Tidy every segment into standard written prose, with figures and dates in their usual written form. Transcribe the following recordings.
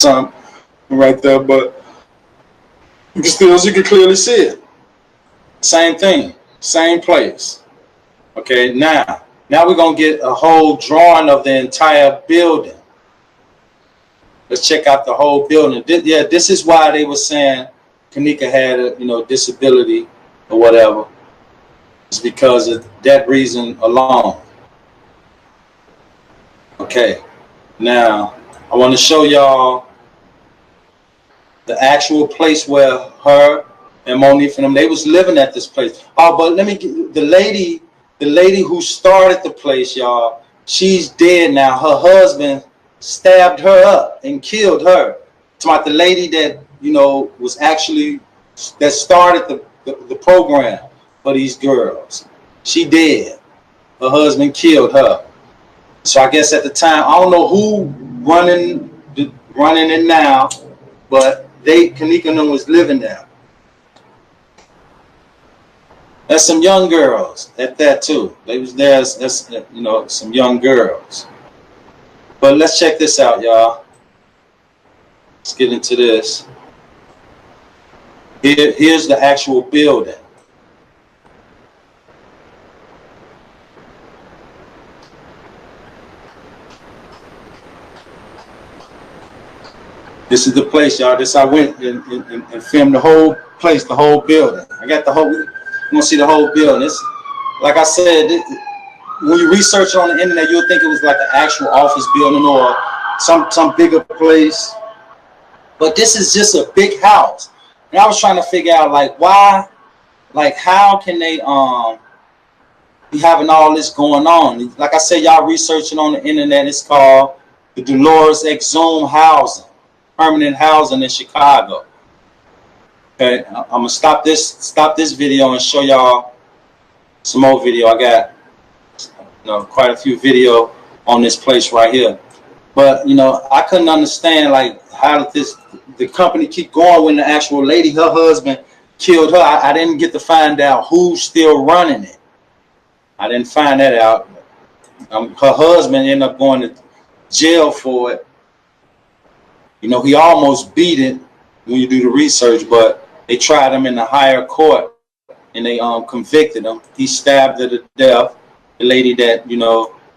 Some right there, but you can still, you can clearly see it. Same thing, same place. Okay, now we're gonna get a whole drawing of the entire building. Let's check out the whole building. This is why they were saying Kanika had a disability or whatever. It's because of that reason alone. Okay, now I want to show y'all the actual place where her and Monique and them, they was living at this place. Oh, but let me get the lady who started the place, y'all. She's dead now. Her husband stabbed her up and killed her. It's about the lady that was actually that started the program for these girls. She dead. Her husband killed her. So I guess at the time, I don't know who running it now, but Kanika and them was living there. There's some young girls at that too. They was there as some young girls. But let's check this out, y'all. Let's get into this. Here's the actual building. This is the place, y'all. I went and filmed the whole place, the whole building. I got the whole. You gonna see the whole building. It's like I said. When you research on the internet, you'll think it was like an actual office building or some bigger place. But this is just a big house. And I was trying to figure out why, how can they be having all this going on? Like I said, y'all researching on the internet. It's called the Dolores Exhumed Housing, permanent housing in Chicago. Okay, I'm gonna stop this video and show y'all some more video. I got quite a few video on this place right here, but I couldn't understand how did the company keep going when the actual lady, her husband, killed her. I didn't get to find out who's still running it. I didn't find that out. Her husband ended up going to jail for it. He almost beat it when you do the research, but they tried him in the higher court and they convicted him. He stabbed her to death. The lady that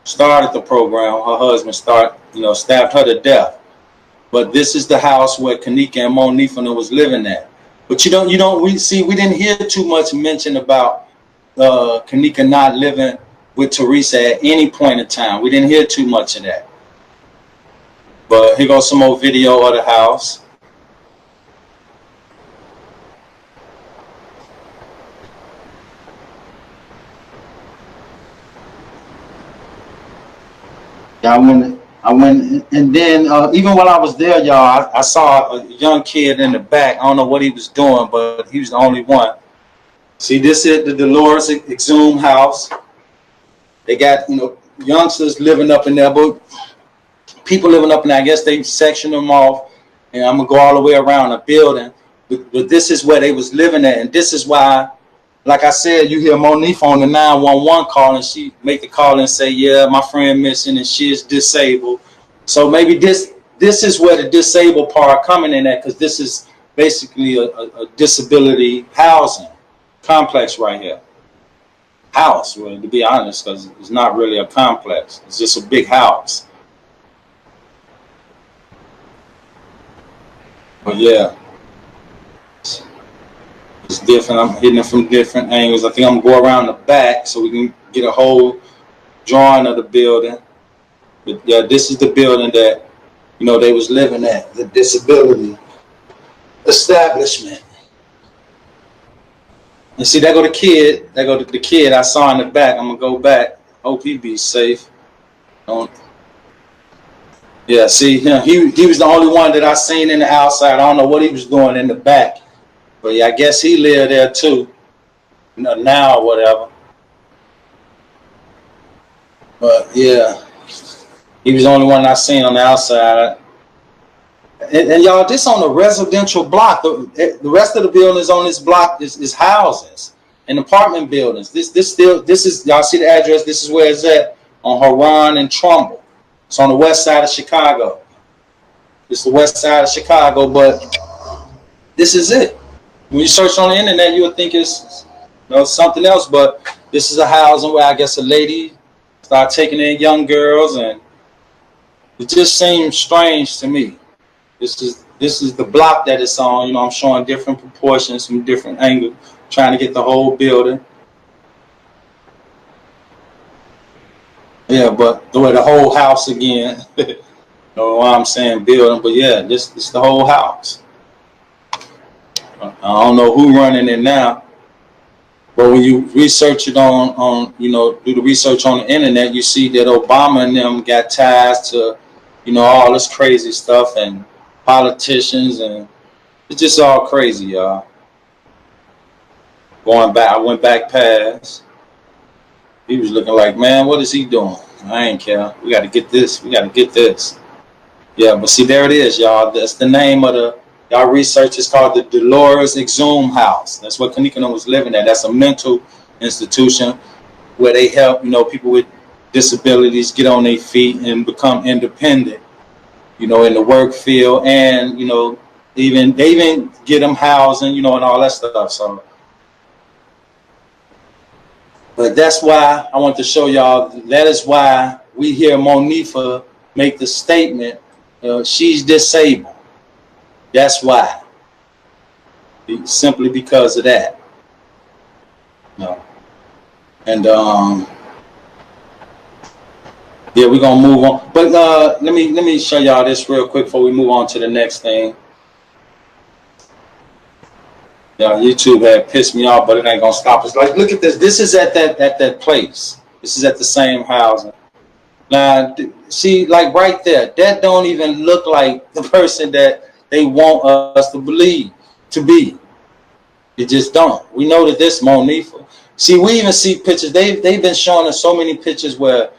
started the program, her husband stabbed her to death. But this is the house where Kanika and Monique was living at. But we didn't hear too much mention about Kanika not living with Teresa at any point in time. We didn't hear too much of that. But here goes some more video of the house. I went, and then even while I was there, y'all, I saw a young kid in the back. I don't know what he was doing, but he was the only one. See, this is the Dolores Exhumed house. They got youngsters living up in there, but people living up in there. I guess they sectioned them off, and I'm gonna go all the way around the building. But this is where they was living at, and this is why. Like I said, you hear Monique on the 911 call, and she make the call and say, "Yeah, my friend missing, and she is disabled." So maybe this is where the disabled part coming in at, because this is basically a disability housing complex right here. House, well, to be honest, because it's not really a complex. It's just a big house. But yeah. It's different. I'm hitting it from different angles. I think I'm gonna go around the back so we can get a whole drawing of the building. But yeah, this is the building that they was living at, the disability establishment. And see, there go the kid. There go the kid I saw in the back. I'm gonna go back. Hope he be safe. Yeah, see him. He was the only one that I seen in the outside. I don't know what he was doing in the back. But yeah, I guess he lived there too, now or whatever. But yeah, he was the only one I seen on the outside. And y'all, this on a residential block. The rest of the buildings on this block is houses and apartment buildings. This is y'all see the address. This is where it's at on Huron and Trumbull. It's on the west side of Chicago. It's the west side of Chicago, but this is it. When you search on the internet, you would think it's something else, but this is a housing where I guess a lady started taking in young girls, and it just seems strange to me. This is the block that it's on. You know, I'm showing different proportions from different angles, trying to get the whole building. Yeah, but the whole house again. You know why I'm saying building, but yeah, this is the whole house. I don't know who running it now, but when you research it on do the research on the internet, you see that Obama and them got ties to, all this crazy stuff and politicians, and it's just all crazy, y'all. Going back, I went back past. He was looking like, man, what is he doing? I ain't care. We got to get this. We got to get this. Yeah, but see, there it is, y'all. That's the name of y'all research is called the Dolores Exhume House. That's what Kanika was living at. That's a mental institution where they help, people with disabilities get on their feet and become independent, in the work field, and, they even get them housing, and all that stuff. So, but that's why I want to show y'all, that is why we hear Monifa make the statement, she's disabled. That's why. Simply because of that. And yeah, we're gonna move on. But let me show y'all this real quick before we move on to the next thing. Yeah, YouTube had pissed me off, but it ain't gonna stop us. Like, look at this. This is at that place. This is at the same housing. Now, see, like right there, that don't even look like the person that they want us to believe to be. It just don't. We know that this Monifa. See, we even see pictures. They've been showing us so many pictures where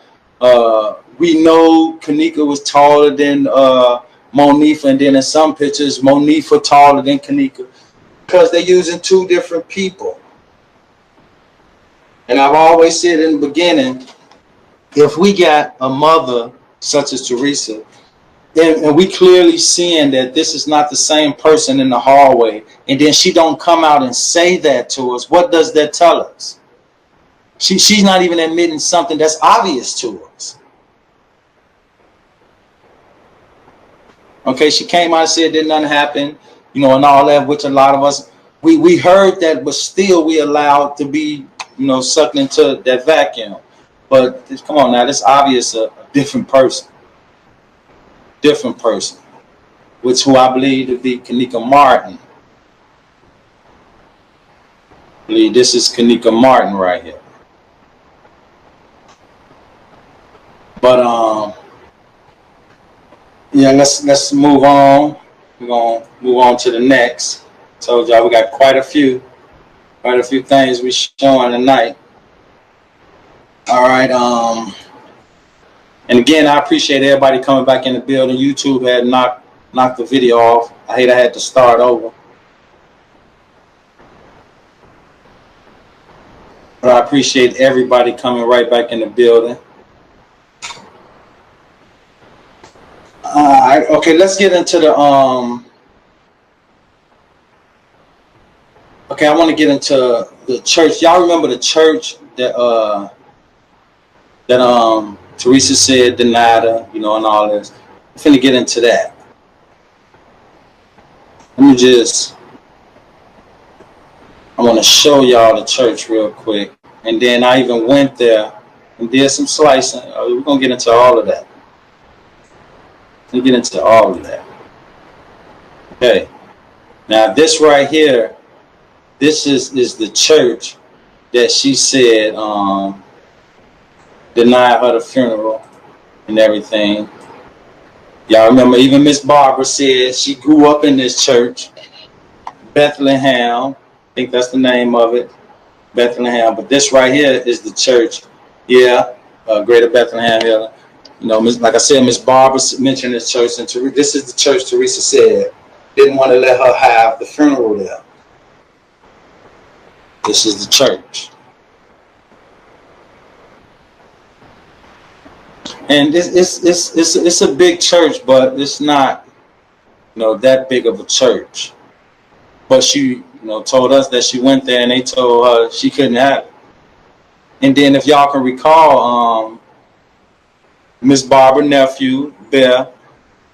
we know Kanika was taller than Monifa, and then in some pictures Monifa taller than Kanika, because they're using two different people. And I've always said in the beginning, if we got a mother such as Teresa, and we clearly seeing that this is not the same person in the hallway, and then she don't come out and say that to us, what does that tell us? She's not even admitting something that's obvious to us. Okay, she came out and said did nothing happen, and all that, which a lot of us, we heard that, but still we allowed to be, sucked into that vacuum. But come on now, this obvious a different person. Different person. Which who I believe to be Kanika Martin. I believe this is Kanika Martin right here. But yeah, let's move on. We're gonna move on to the next. Told y'all we got quite a few things we showing tonight. All right, and again, I appreciate everybody coming back in the building. YouTube had knocked the video off. I hate I had to start over, but I appreciate everybody coming right back in the building. Okay, let's get into the okay, I want to get into the church. Y'all remember the church that Teresa said denied her, and all this. I'm finna get into that. I want to show y'all the church real quick. And then I even went there and did some slicing. We're going to get into all of that. We'll get into all of that. Okay. Now this right here, this is the church that she said denied her the funeral and everything. Y'all remember even Miss Barbara said she grew up in this church, Bethlehem. I think that's the name of it, Bethlehem. But this right here is the church. Yeah, Greater Bethlehem here. Like I said, Miss Barbara mentioned this church, and this is the church Teresa said didn't want to let her have the funeral there. This is the church. And it's a big church, but it's not that big of a church. But she, told us that she went there and they told her she couldn't have it. And then if y'all can recall, Miss Barbara's nephew, Bear,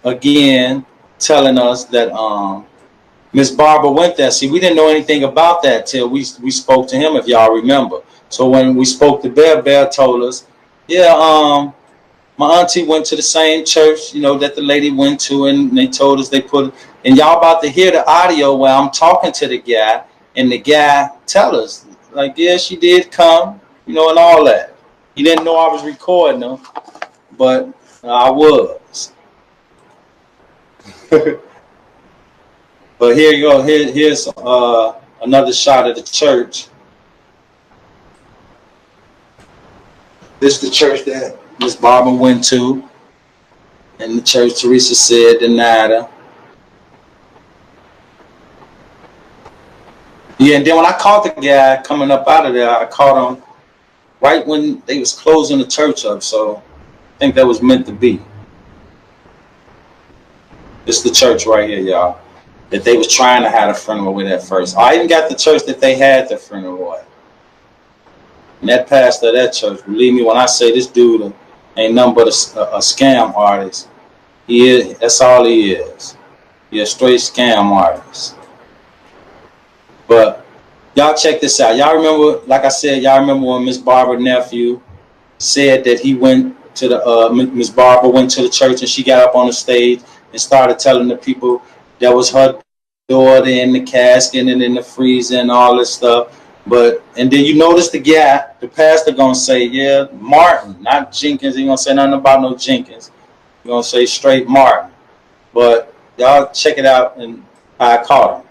again, telling us that Miss Barbara went there. See, we didn't know anything about that till we spoke to him, if y'all remember. So when we spoke to Bear, Bear told us, yeah, my auntie went to the same church, that the lady went to, and they told us they put, and y'all about to hear the audio where I'm talking to the guy, and the guy tell us, like, yeah, she did come, and all that. He didn't know I was recording them, but I was. But here you go. Here's another shot of the church. This is the church that Miss Barbara went to, and the church Teresa said denied her. Yeah, and then when I caught the guy coming up out of there, I caught him right when they was closing the church up. So I think that was meant to be. This is the church right here, y'all, that they was trying to have a funeral with at first. I even got the church that they had the funeral at. And that pastor of that church, believe me when I say this dude ain't nothing but a scam artist. He is. That's all he is. He a straight scam artist. But y'all check this out. Y'all remember, like I said, y'all remember when Miss Barbara's nephew said that he went to the Miss Barbara went to the church and she got up on the stage and started telling the people that was her daughter in the casket and in the freezer and all this stuff. And then you notice the guy, the pastor gonna say, yeah, Martin, not Jenkins. He gonna say nothing about no Jenkins. He gonna say straight Martin. But y'all check it out and I caught him.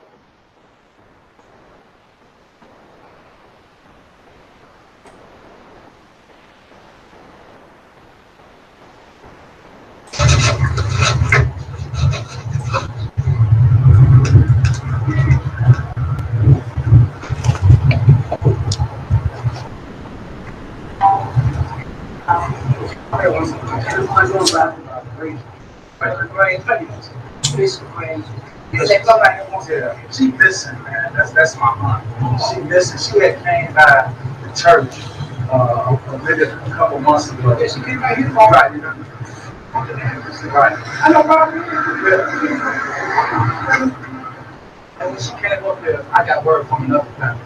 She missing, man. That's my aunt. She missing. She had came by the church maybe a couple months ago. Yeah, she came by here. Right, you know. Right. I know about and when she came up there, I got word from another family.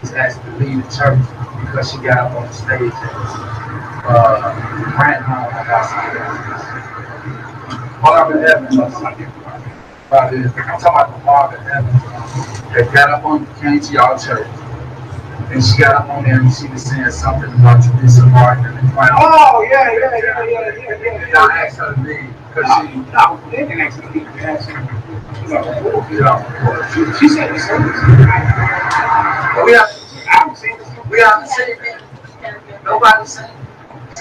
She's asked to leave the church because she got up on the stage and ran home about some Father Evans or something. I'm talking about the Father Evans that got up on, came to y'all church. And she got up on there and she was saying something about Teresa Martin and the crown. Oh, yeah. And I asked her to leave because she. No, they didn't ask her to leave. They asked her she said the service. We haven't seen it. Nobody's seen it.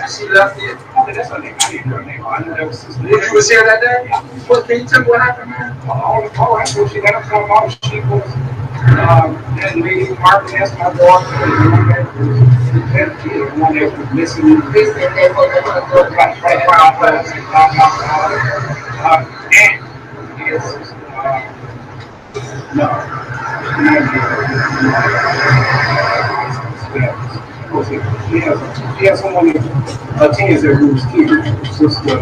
She left it. Okay, that's her name. I didn't know her name. I knew that was his name. You was here that day? What, can you tell me what happened, man? All I know, she got up from all the sheep was, that lady, Martin, that's my daughter, that kid, the one that was missing. They said they were going to go right around class. And, yes, no. He has someone that attends there who's here. It's just, she said,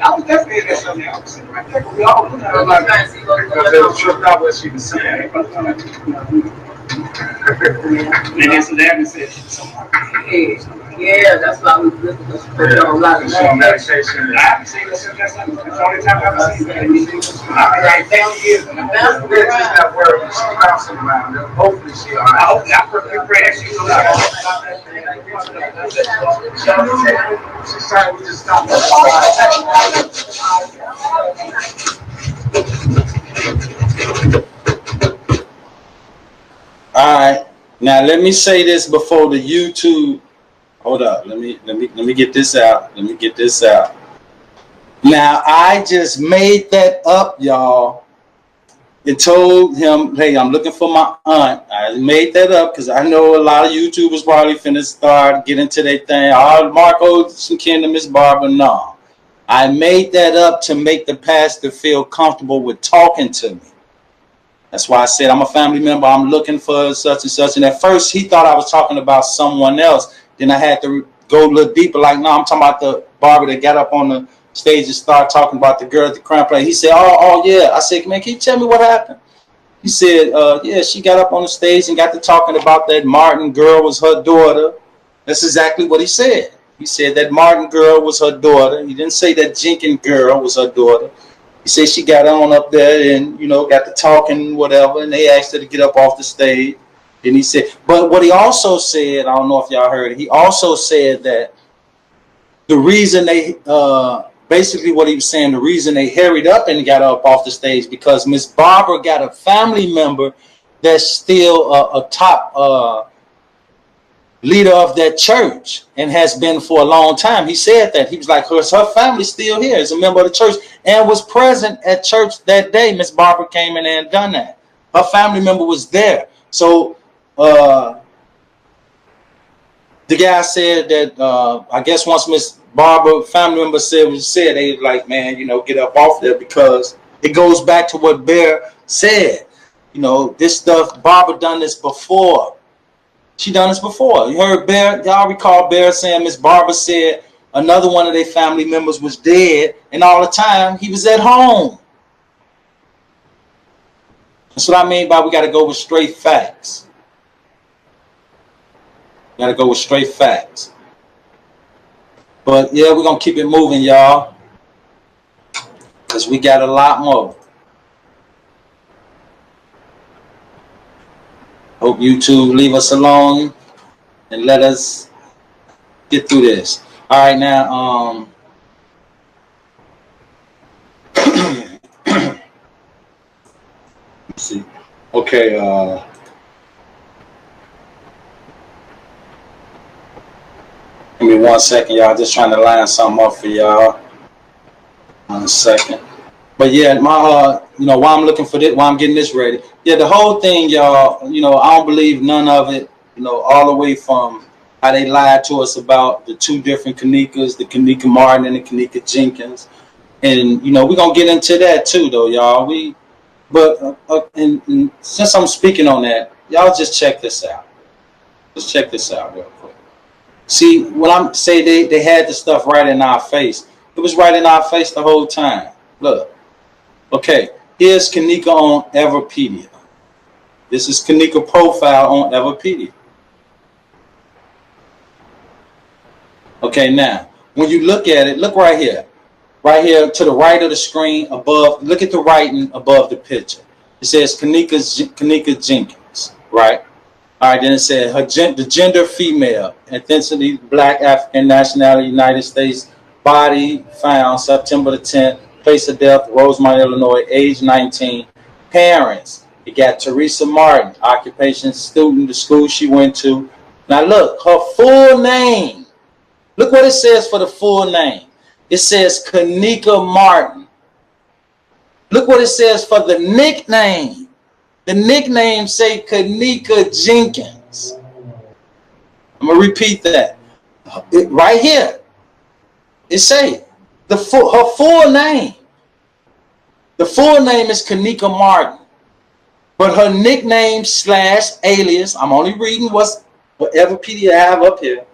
I was definitely in there something else. We all because they tripped out what she was saying. And that's what that said. Yeah, that's why we listen to a lot of meditation. I haven't seen this since that's the only time I've ever seen that. I mean, like 10 years. And that's not where she's bouncing around. Hopefully she all right. I hope that we pray that she's all right. She's trying to just stop that. All right. Now let me say this before the YouTube. Hold up. Let me get this out. Let me get this out. Now I just made that up, y'all. And told him, hey, I'm looking for my aunt. I made that up because I know a lot of YouTubers probably finna start getting to their thing. Oh, Marco, some kin to Miss Barbara. No. I made that up to make the pastor feel comfortable with talking to me. That's why I said I'm a family member. I'm looking for such and such. And at first, he thought I was talking about someone else. Then I had to go a little deeper. Like, no, I'm talking about the barber that got up on the stage and started talking about the girl at the Crown Play. He said, oh, yeah. I said, man, can you tell me what happened? He said, yeah, she got up on the stage and got to talking about that Martin girl was her daughter. That's exactly what he said. He said that Martin girl was her daughter. He didn't say that Jenkins girl was her daughter. He said she got on up there and, you know, got to talking, whatever, and they asked her to get up off the stage. And he said, but what he also said, I don't know if y'all heard it, he also said that the reason they, basically what he was saying, the reason they hurried up and got up off the stage because Miss Barbara got a family member that's still a top leader of that church and has been for a long time. He said that. He was like, her family's still here as a member of the church and was present at church that day. Miss Barbara came in there and done that. Her family member was there. So the guy said that I guess once Miss Barbara family member said what she said, they was like, man, you know, get up off there because it goes back to what Bear said. You know, this stuff, Barbara done this before. She done this before. You heard Bear, y'all recall Bear saying Miss Barbara said another one of their family members was dead and all the time he was at home. That's what I mean by we got to go with straight facts. We got to go with straight facts. But yeah, we're going to keep it moving, y'all, because we got a lot more. Hope you two leave us alone and let us get through this. All right, now, let's see. Okay, give me 1 second, y'all. Just trying to line something up for y'all. 1 second. But yeah, my you know, while I'm looking for this, while I'm getting this ready. Yeah, the whole thing, y'all, you know, I don't believe none of it, you know, all the way from how they lied to us about the two different Kanikas, the Kanika Martin and the Kanika Jenkins. And, you know, we're going to get into that too, though, y'all. And since I'm speaking on that, y'all just check this out. Just check this out real quick. See, when I say they had the stuff right in our face, it was right in our face the whole time. Look. Okay, here's Kanika on Everpedia. This is Kanika profile on Everpedia. Okay, now, when you look at it, look right here. Right here to the right of the screen above, look at the writing above the picture. It says Kanika Jenkins, right? All right, then it said the gender female, ethnicity black, African, nationality United States, body found September the 10th, place of death, Rosemont, Illinois, age 19. Parents, you got Teresa Martin, occupation student, the school she went to. Now look, her full name. Look what it says for the full name. It says Kanika Martin. Look what it says for the nickname. The nickname say Kanika Jenkins. I'm going to repeat that. Right here. It say her full name. The full name is Kanika Martin. But her nickname / alias, I'm only reading whatever PDF I have up here.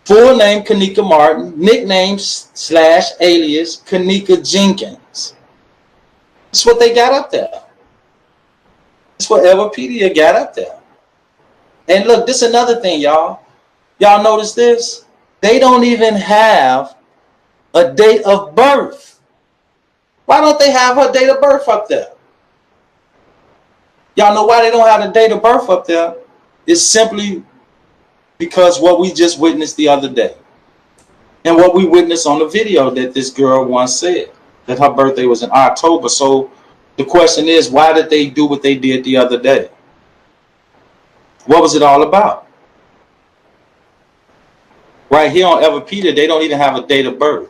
Full name Kanika Martin, nickname / alias Kanika Jenkins. That's what they got up there. That's what Everpedia got up there. And look, this is another thing, y'all. Y'all notice this? They don't even have a date of birth. Why don't they have her date of birth up there? Y'all know why they don't have the date of birth up there? It's simply because what we just witnessed the other day. And what we witnessed on the video that this girl once said, that her birthday was in October. So the question is, why did they do what they did the other day? What was it all about? Right here on Everpedia, they don't even have a date of birth.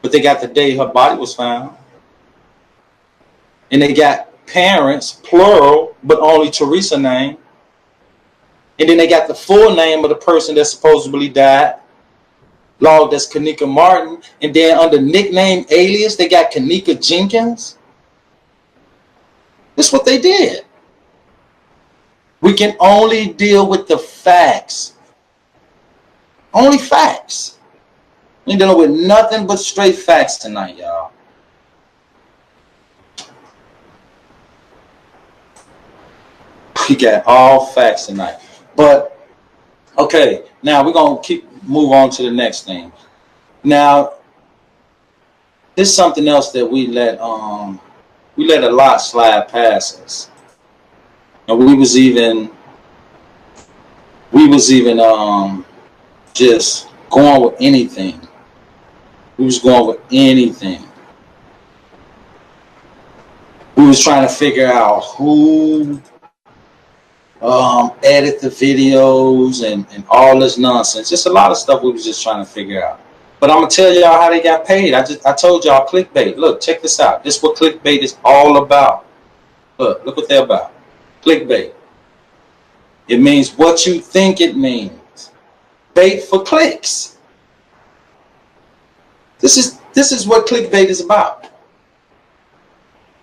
But they got the day her body was found. And they got parents, plural, but only Teresa name. And then they got the full name of the person that supposedly died. Logged as Kanika Martin. And then under nickname alias, they got Kanika Jenkins. That's what they did. We can only deal with the facts. Only facts. We ain't dealing with nothing but straight facts tonight, y'all. We got all facts tonight. But okay, now we're gonna move on to the next thing. Now, this is something else that we let a lot slide past us. And we was even just going with anything. We was going with anything. We was trying to figure out who edit the videos and all this nonsense. Just a lot of stuff we was just trying to figure out. But I'm gonna tell y'all how they got paid. I told y'all clickbait. Look, check this out. This is what clickbait is all about. Look what they're about. Clickbait. It means what you think it means. Bait for clicks. This is what clickbait is about.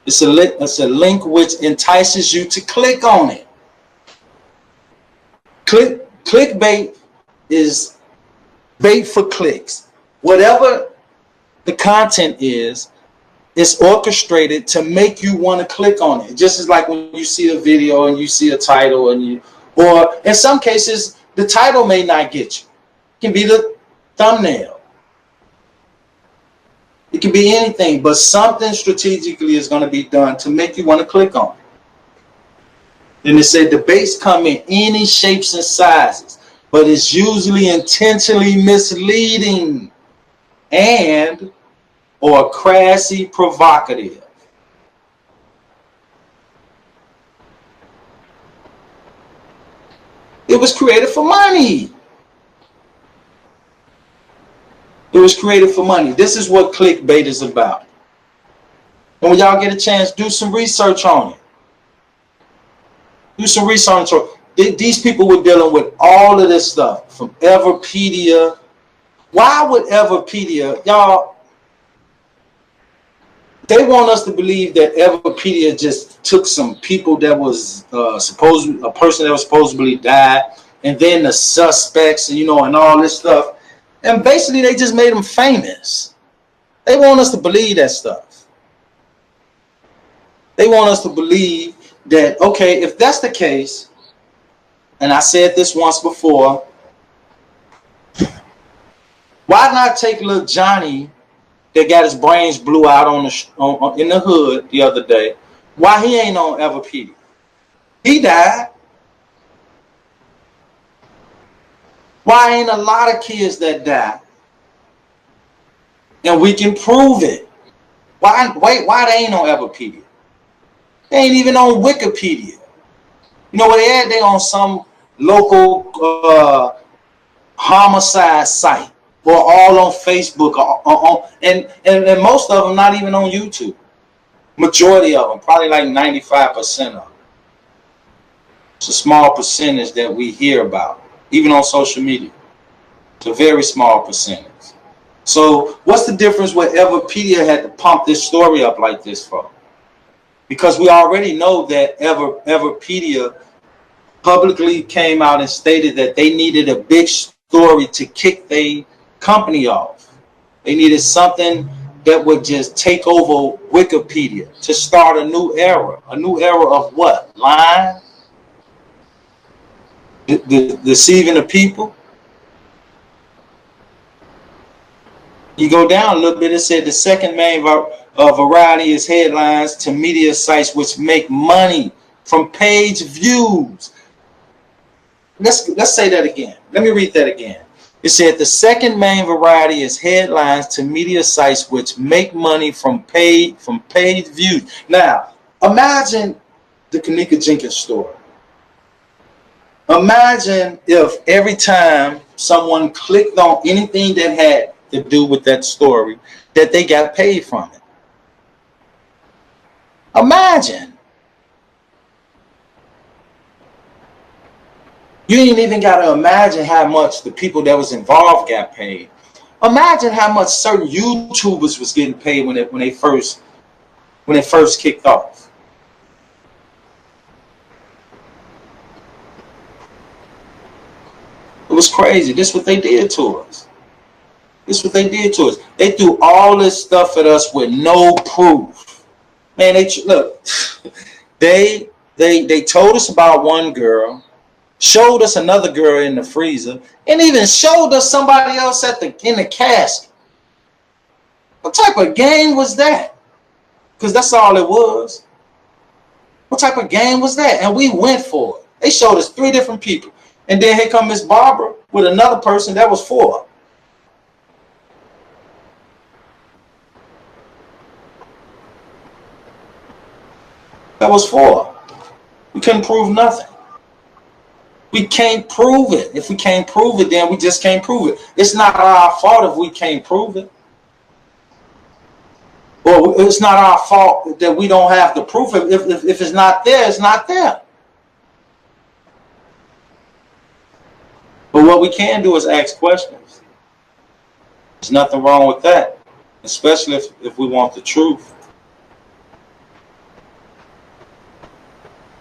It's a link which entices you to click on it. Clickbait is bait for clicks. Whatever the content is, it's orchestrated to make you want to click on it. Just as like when you see a video and you see a title or in some cases, the title may not get you. It can be the thumbnail. It can be anything, but something strategically is going to be done to make you want to click on it. Then it said debates come in any shapes and sizes, but it's usually intentionally misleading and or crassy provocative. It was created for money. It was created for money. This is what clickbait is about. And when y'all get a chance, do some research on it. Do some research on it. These people were dealing with all of this stuff from Everpedia. Why would Everpedia, y'all, they want us to believe that Everpedia just took some people that was a person that was supposedly died, and then the suspects, and and all this stuff, and basically they just made them famous. They want us to believe that stuff. They want us to believe that, okay, if that's the case, and I said this once before, why not take little Johnny that got his brains blew out in the hood the other day? Why he ain't on Everpedia? He died. Why ain't a lot of kids that die? And we can prove it. Why they ain't on Everpedia? They ain't even on Wikipedia. You know what they at? They on some local homicide site, or all on Facebook, and most of them not even on YouTube. Majority of them, probably like 95% of them. It's a small percentage that we hear about, even on social media. It's a very small percentage. So what's the difference what Everpedia had to pump this story up like this for? Because we already know that Everpedia publicly came out and stated that they needed a big story to kick their company off. They needed something that would just take over Wikipedia to start a new era. A new era of what? Lying? Deceiving the people? You go down a little bit, it said the second main variety is headlines to media sites which make money from page views. Let's say that again. Let me read that again. It said the second main variety is headlines to media sites which make money from page views. Now, imagine the Kanika Jenkins story. Imagine if every time someone clicked on anything that had to do with that story, that they got paid from it. Imagine. You ain't even got to imagine how much the people that was involved got paid. Imagine how much certain YouTubers was getting paid when they first kicked off. It was crazy. This is what they did to us. This is what they did to us. They threw all this stuff at us with no proof. Man, they told us about one girl, showed us another girl in the freezer, and even showed us somebody else in the casket. What type of game was that? Because that's all it was. What type of game was that? And we went for it. They showed us 3 different people. And then here come Miss Barbara with another person. That was 4. That was 4. We couldn't prove nothing. We can't prove it. If we can't prove it, then we just can't prove it. It's not our fault if we can't prove it. Well, it's not our fault that we don't have the proof. If it's not there, it's not there. But what we can do is ask questions. There's nothing wrong with that, especially if we want the truth.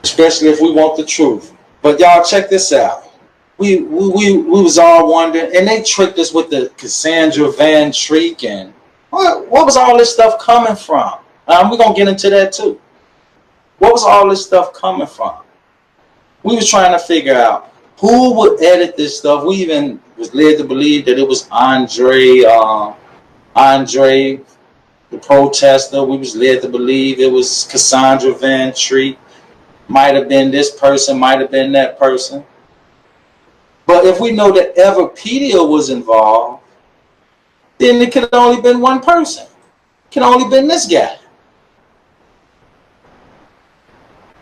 Especially if we want the truth. But y'all check this out. We was all wondering, and they tricked us with the Cassandra Van Treek, and what was all this stuff coming from? We're gonna get into that too. What was all this stuff coming from? We was trying to figure out who would edit this stuff. We even was led to believe that it was Andre, the protester. We was led to believe it was Cassandra Van Treek. Might have been this person, might have been that person. But if we know that Everpedia was involved, then it could have only been one person. It could have only been this guy.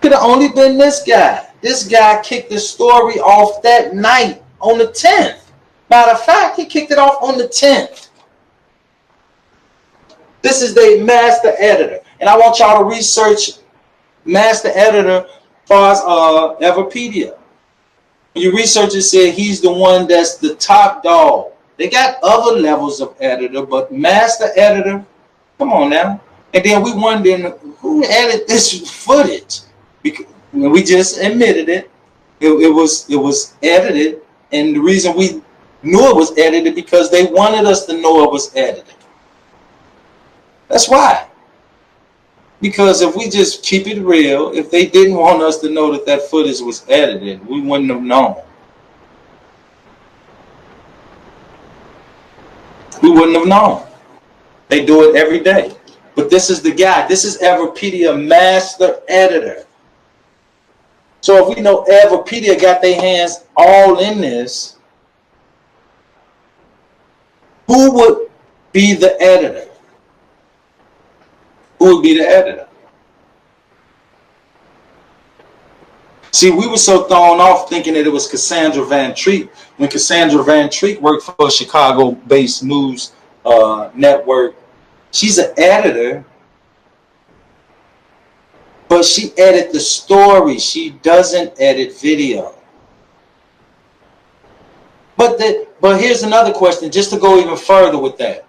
Could have only been this guy. This guy kicked the story off that night on the 10th. Matter of fact, he kicked it off on the 10th. This is the master editor. And I want y'all to research master editor as far as Everpedia. When you research it, said he's the one that's the top dog. They got other levels of editor, but master editor, come on now. And then we wondering who edited this footage, because we just admitted it. It was edited, and the reason we knew it was edited because they wanted us to know it was edited. That's why. Because if we just keep it real, if they didn't want us to know that that footage was edited, we wouldn't have known. We wouldn't have known. They do it every day. But this is the guy. This is Everpedia master editor. So if we know Everpedia got their hands all in this, who would be the editor? Who would be the editor? See, we were so thrown off thinking that it was Cassandra Van Treek, when Cassandra Van Treek worked for a Chicago-based news network. She's an editor, but she edits the story. She doesn't edit video. But here's another question, just to go even further with that.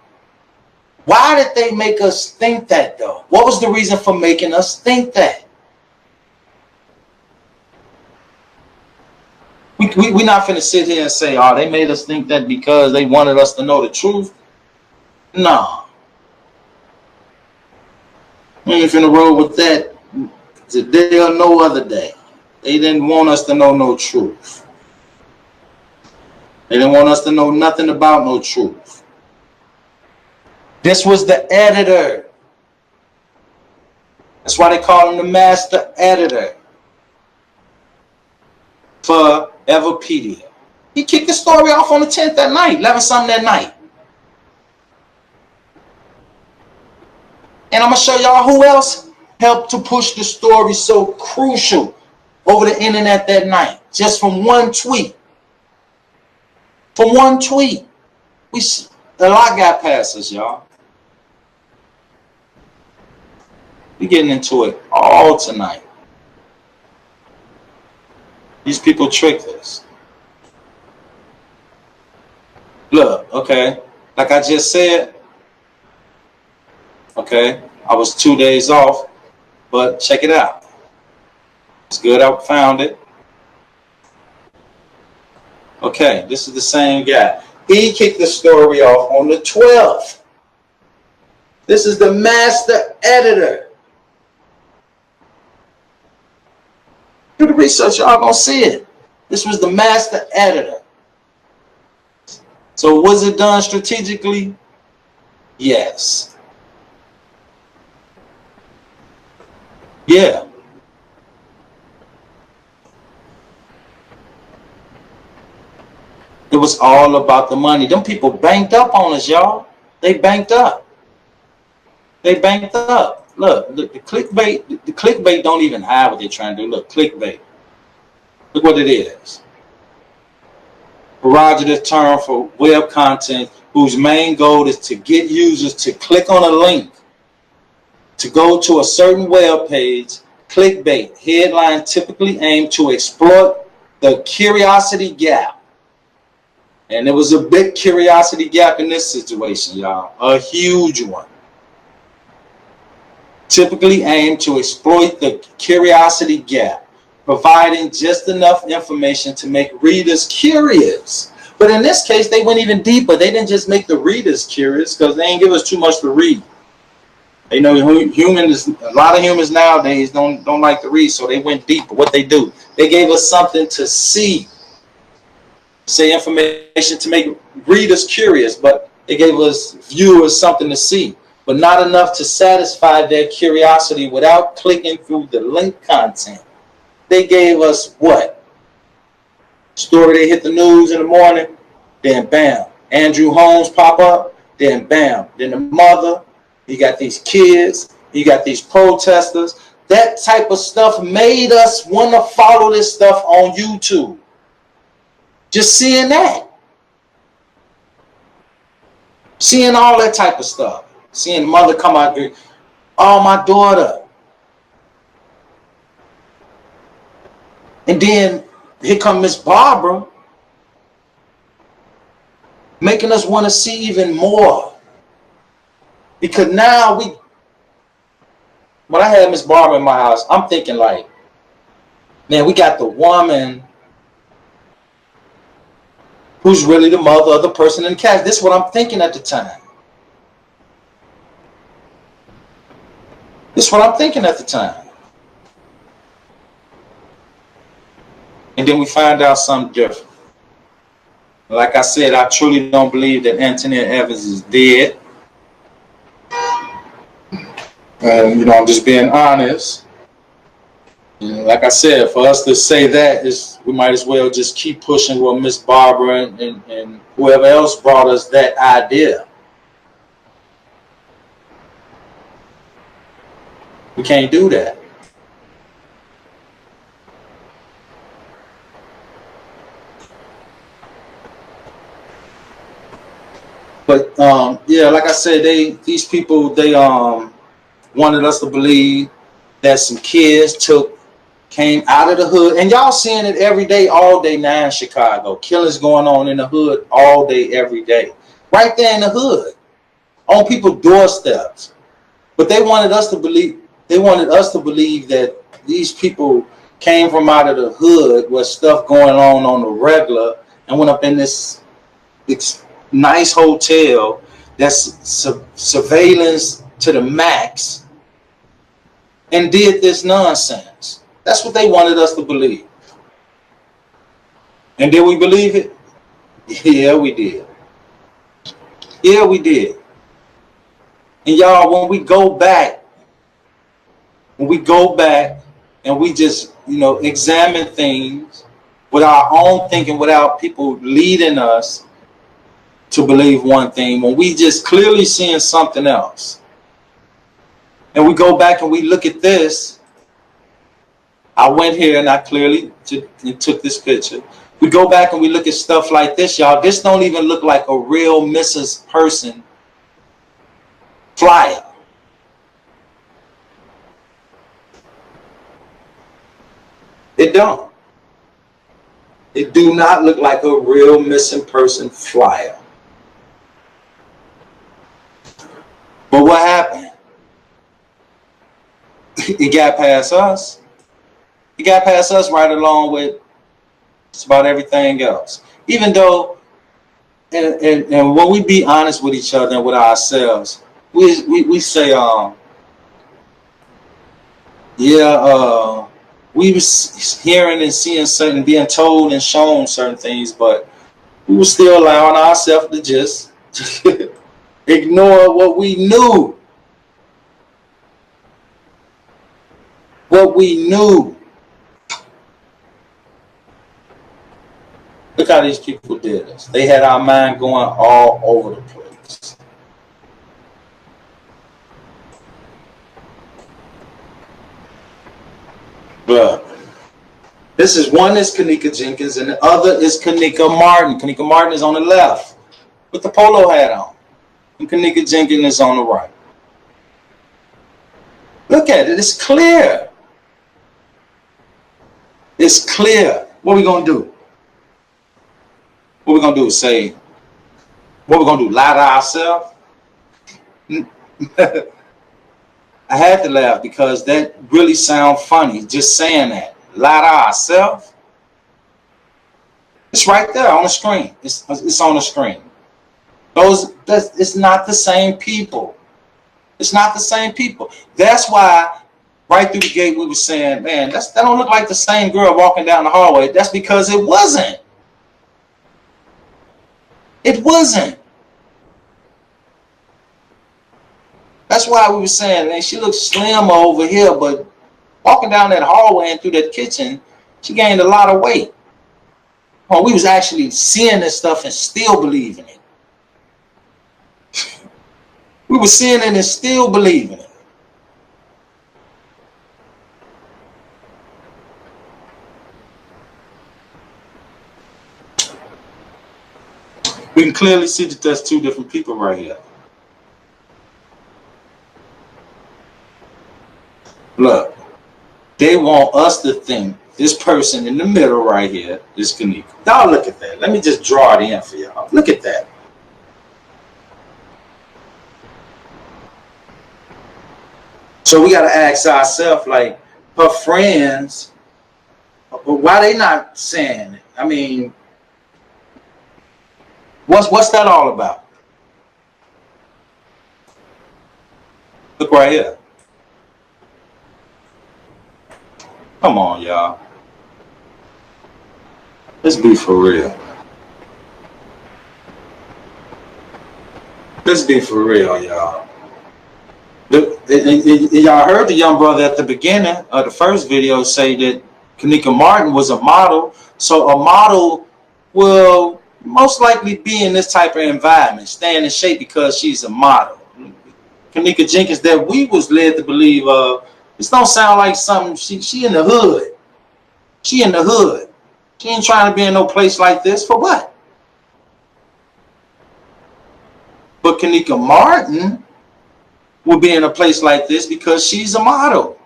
Why did they make us think that, though? What was the reason for making us think that? We're not finna sit here and say, oh, they made us think that because they wanted us to know the truth. No. We ain't finna roll with that today or no other day. They didn't want us to know no truth. They didn't want us to know nothing about no truth. This was the editor. That's why they call him the master editor for Everpedia. He kicked the story off on the 10th that night, 11 something that night. And I'm going to show y'all who else helped to push the story so crucial over the internet that night. Just from one tweet. From one tweet. A lot got past us, y'all. We're getting into it all tonight. These people tricked us. Look, okay, like I just said, okay, I was 2 days off, but check it out. It's good I found it. Okay, this is the same guy. He kicked the story off on the 12th. This is the master editor. Do the research, y'all gonna see it. This was the master editor. So was it done strategically? Yes. Yeah. It was all about the money. Them people banked up on us, y'all. They banked up. They banked up. Look, the clickbait don't even have what they're trying to do. Look, clickbait. Look what it is. Pejorative term for web content whose main goal is to get users to click on a link to go to a certain web page. Clickbait headline typically aimed to exploit the curiosity gap. And there was a big curiosity gap in this situation, y'all. A huge one. Typically aimed to exploit the curiosity gap, providing just enough information to make readers curious. But in this case, they went even deeper. They didn't just make the readers curious because they ain't give us too much to read. They know humans, a lot of humans nowadays don't like to read, so they went deeper. What they do, they gave us something to see. Say information to make readers curious, but they gave us viewers something to see, but not enough to satisfy their curiosity without clicking through the link content. They gave us what? Story they hit the news in the morning, then bam, Andrew Holmes pop up, then bam, then the mother, you got these kids, you got these protesters. That type of stuff made us want to follow this stuff on YouTube. Just seeing that. Seeing all that type of stuff. Seeing mother come out here, oh, my daughter. And then here come Miss Barbara making us want to see even more. Because now when I had Miss Barbara in my house, I'm thinking like, man, we got the woman who's really the mother of the person in the cast. This is what I'm thinking at the time. This is what I'm thinking at the time. And then we find out something different. Like I said, I truly don't believe that Antoinette Evans is dead. And, you know, I'm just being honest. You know, like I said, for us to say that, we might as well just keep pushing what Miss Barbara and whoever else brought us that idea. We can't do that. But yeah, like I said, these people wanted us to believe that some kids came out of the hood, and y'all seeing it every day, all day now in Chicago. Killings going on in the hood all day, every day, right there in the hood, on people's doorsteps. But they wanted us to believe. They wanted us to believe that these people came from out of the hood with stuff going on the regular, and went up in this nice hotel that's surveillance to the max, and did this nonsense. That's what they wanted us to believe. And did we believe it? Yeah, we did. Yeah, we did. And y'all, when we go back and we just, examine things with our own thinking without people leading us to believe one thing, when we just clearly seeing something else, and we go back and we look at this, I went here and I clearly took this picture. We go back and we look at stuff like this, y'all. This don't even look like a real Mrs. Person flyer. It don't. It do not look like a real missing person flyer. But what happened? It got past us. It got past us right along with just about everything else. Even though, and when we be honest with each other and with ourselves, we say, we was hearing and seeing certain, being told and shown certain things, but we were still allowing ourselves to just ignore what we knew. What we knew. Look how these people did us. They had our mind going all over the place. But this is one is Kanika Jenkins and the other is Kanika Martin. Kanika Martin is on the left with the polo hat on. And Kanika Jenkins is on the right. Look at it. It's clear. It's clear. What are we going to do? What we're going to do is say, what we're going to do, lie to ourselves? I had to laugh because that really sounds funny, just saying that. Lie to ourselves? It's right there on the screen. It's on the screen. It's not the same people. It's not the same people. That's why right through the gate we were saying, man, that don't look like the same girl walking down the hallway. That's because it wasn't. It wasn't. That's why we were saying, man, she looks slim over here, but walking down that hallway and through that kitchen, she gained a lot of weight. Oh, we was actually seeing this stuff and still believing it. We were seeing it and still believing it. We can clearly see that there's two different people right here. Look, they want us to think this person in the middle right here is Kanika. Y'all look at that. Let me just draw it in for y'all. Look at that. So we got to ask ourselves, like, her friends, why they not saying it? I mean, what's that all about? Look right here. Come on, y'all. Let's be for real. Let's be for real, y'all. Y'all heard the young brother at the beginning of the first video say that Kanika Martin was a model. So a model will most likely be in this type of environment, staying in shape because she's a model. Kanika Jenkins that we was led to believe this don't sound like something, she in the hood. She in the hood. She ain't trying to be in no place like this. For what? But Kanika Martin will be in a place like this because she's a model.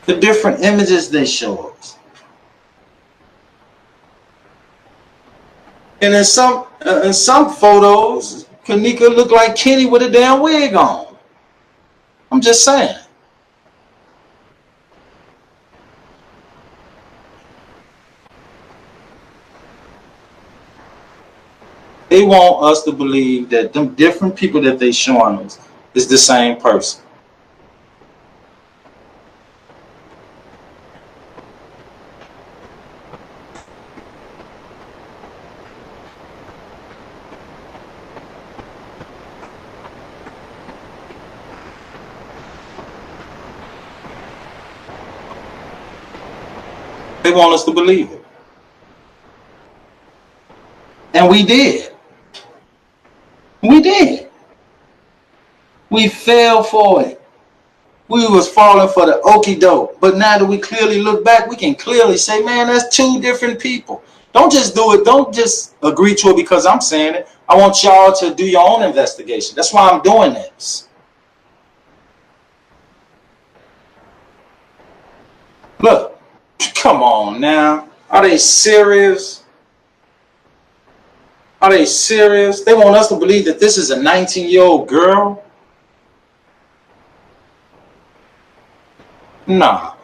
The different images they show us. And in some photos, Kanika looked like Kenny with a damn wig on. I'm just saying. They want us to believe that them different people that they showing us is the same person. They want us to believe it. And we did. We did. We fell for it. We was falling for the okie doke. But now that we clearly look back, we can clearly say, man, that's two different people. Don't just do it. Don't just agree to it because I'm saying it. I want y'all to do your own investigation. That's why I'm doing this. Look, come on now. Are they serious? Are they serious? They want us to believe that this is a 19-year-old girl? Nah.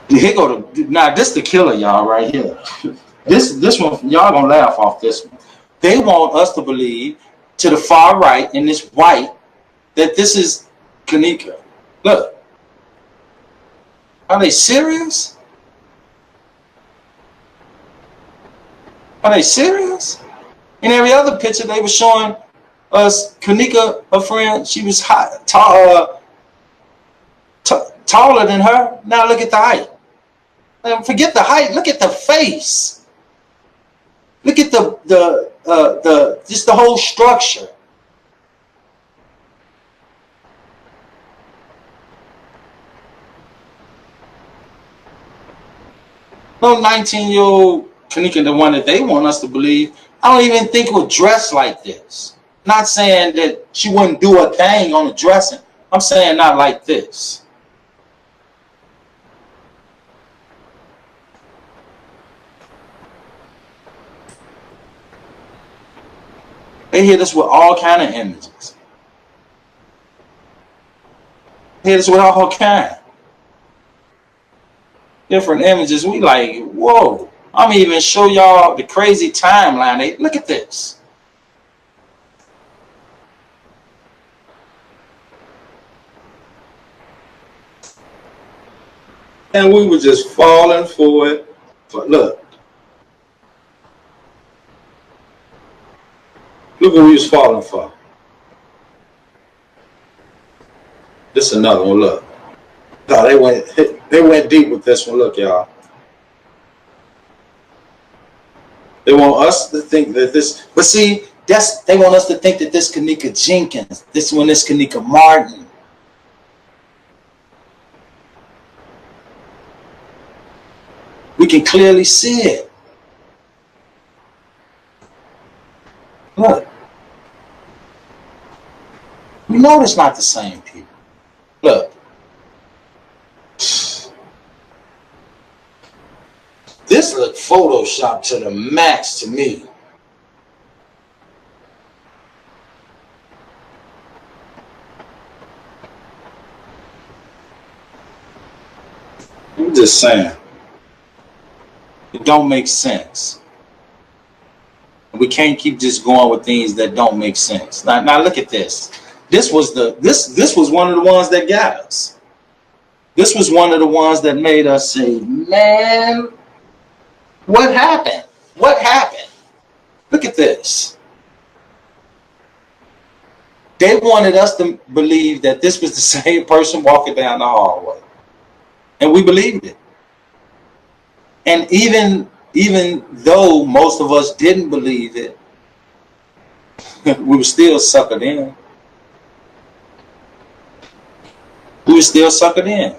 Here go the, now this the killer, y'all, right here. This one, y'all gonna laugh off this one. They want us to believe, to the far right in this white, that this is Kanika. Look. Are they serious? Are they serious? In every other picture, they were showing us Kanika, her friend. She was high, taller than her. Now look at the height. And forget the height. Look at the face. Look at the just the whole structure. No 19-year-old Kanika, the one that they want us to believe, I don't even think would dress like this. Not saying that she wouldn't do a thing on the dressing. I'm saying not like this. They hit us with all kind of images. They hit us with all kind. Different images. We like, whoa. I'm even show y'all the crazy timeline. Look at this. And we were just falling for it. But look. Look what we was falling for. This is another one, look. No, they went deep with this one. Look, y'all. They want us to think that this, but see, they want us to think that this Kanika Jenkins, this one is Kanika Martin. We can clearly see it. Look. We know it's not the same people. Look. This looked photoshopped to the max to me. I'm just saying. It don't make sense. We can't keep just going with things that don't make sense. Now look at this. This was one of the ones that got us. This was one of the ones that made us say, man, what happened? What happened? Look at this. They wanted us to believe that this was the same person walking down the hallway. And we believed it. And even though most of us didn't believe it, we were still suckered in. We were still suckered in.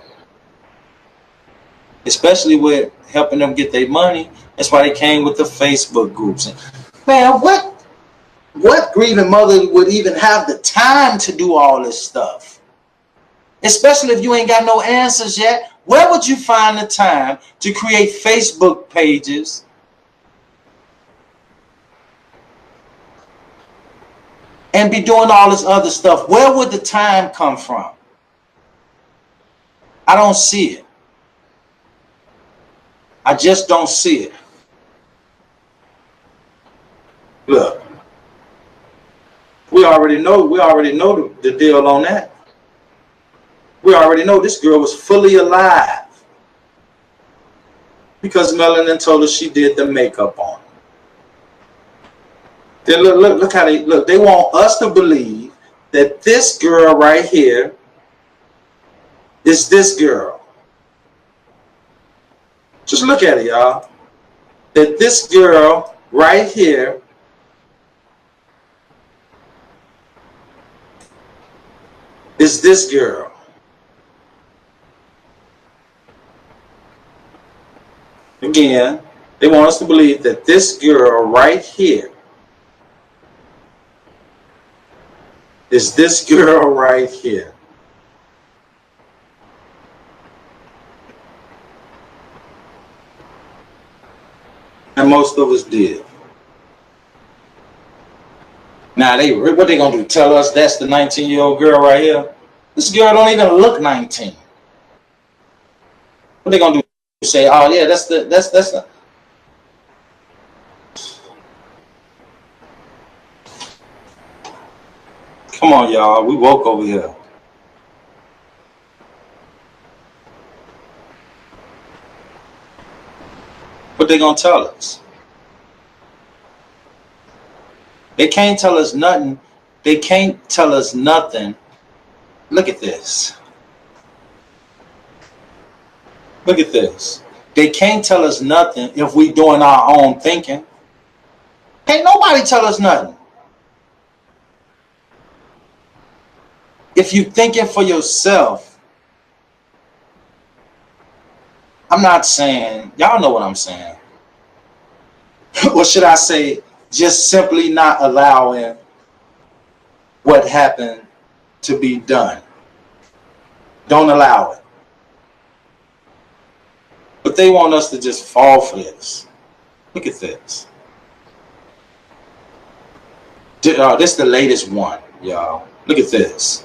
Especially with helping them get their money. That's why they came with the Facebook groups. And, man, what grieving mother would even have the time to do all this stuff? Especially if you ain't got no answers yet. Where would you find the time to create Facebook pages and be doing all this other stuff? Where would the time come from? I don't see it. I just don't see it. Look, we already know the deal on that. We already know this girl was fully alive because Melanin told her she did the makeup on her. Then look how they look. They want us to believe that this girl right here is this girl. Just look at it, y'all. That this girl right here is this girl. Again, they want us to believe that this girl right here is this girl right here. And most of us did. Now, what they gonna do? Tell us that's the 19-year-old girl right here? This girl don't even look 19. What they gonna do? Say, oh yeah, that's the. Come on, y'all. We woke over here. What they gonna tell us? They can't tell us nothing. They can't tell us nothing. Look at this. Look at this. They can't tell us nothing if we doing our own thinking. Can't nobody tell us nothing. If you thinking for yourself, I'm not saying, y'all know what I'm saying. Or should I say, just simply not allowing what happened to be done. Don't allow it. But they want us to just fall for this. Look at this. This is the latest one, y'all. Look at this.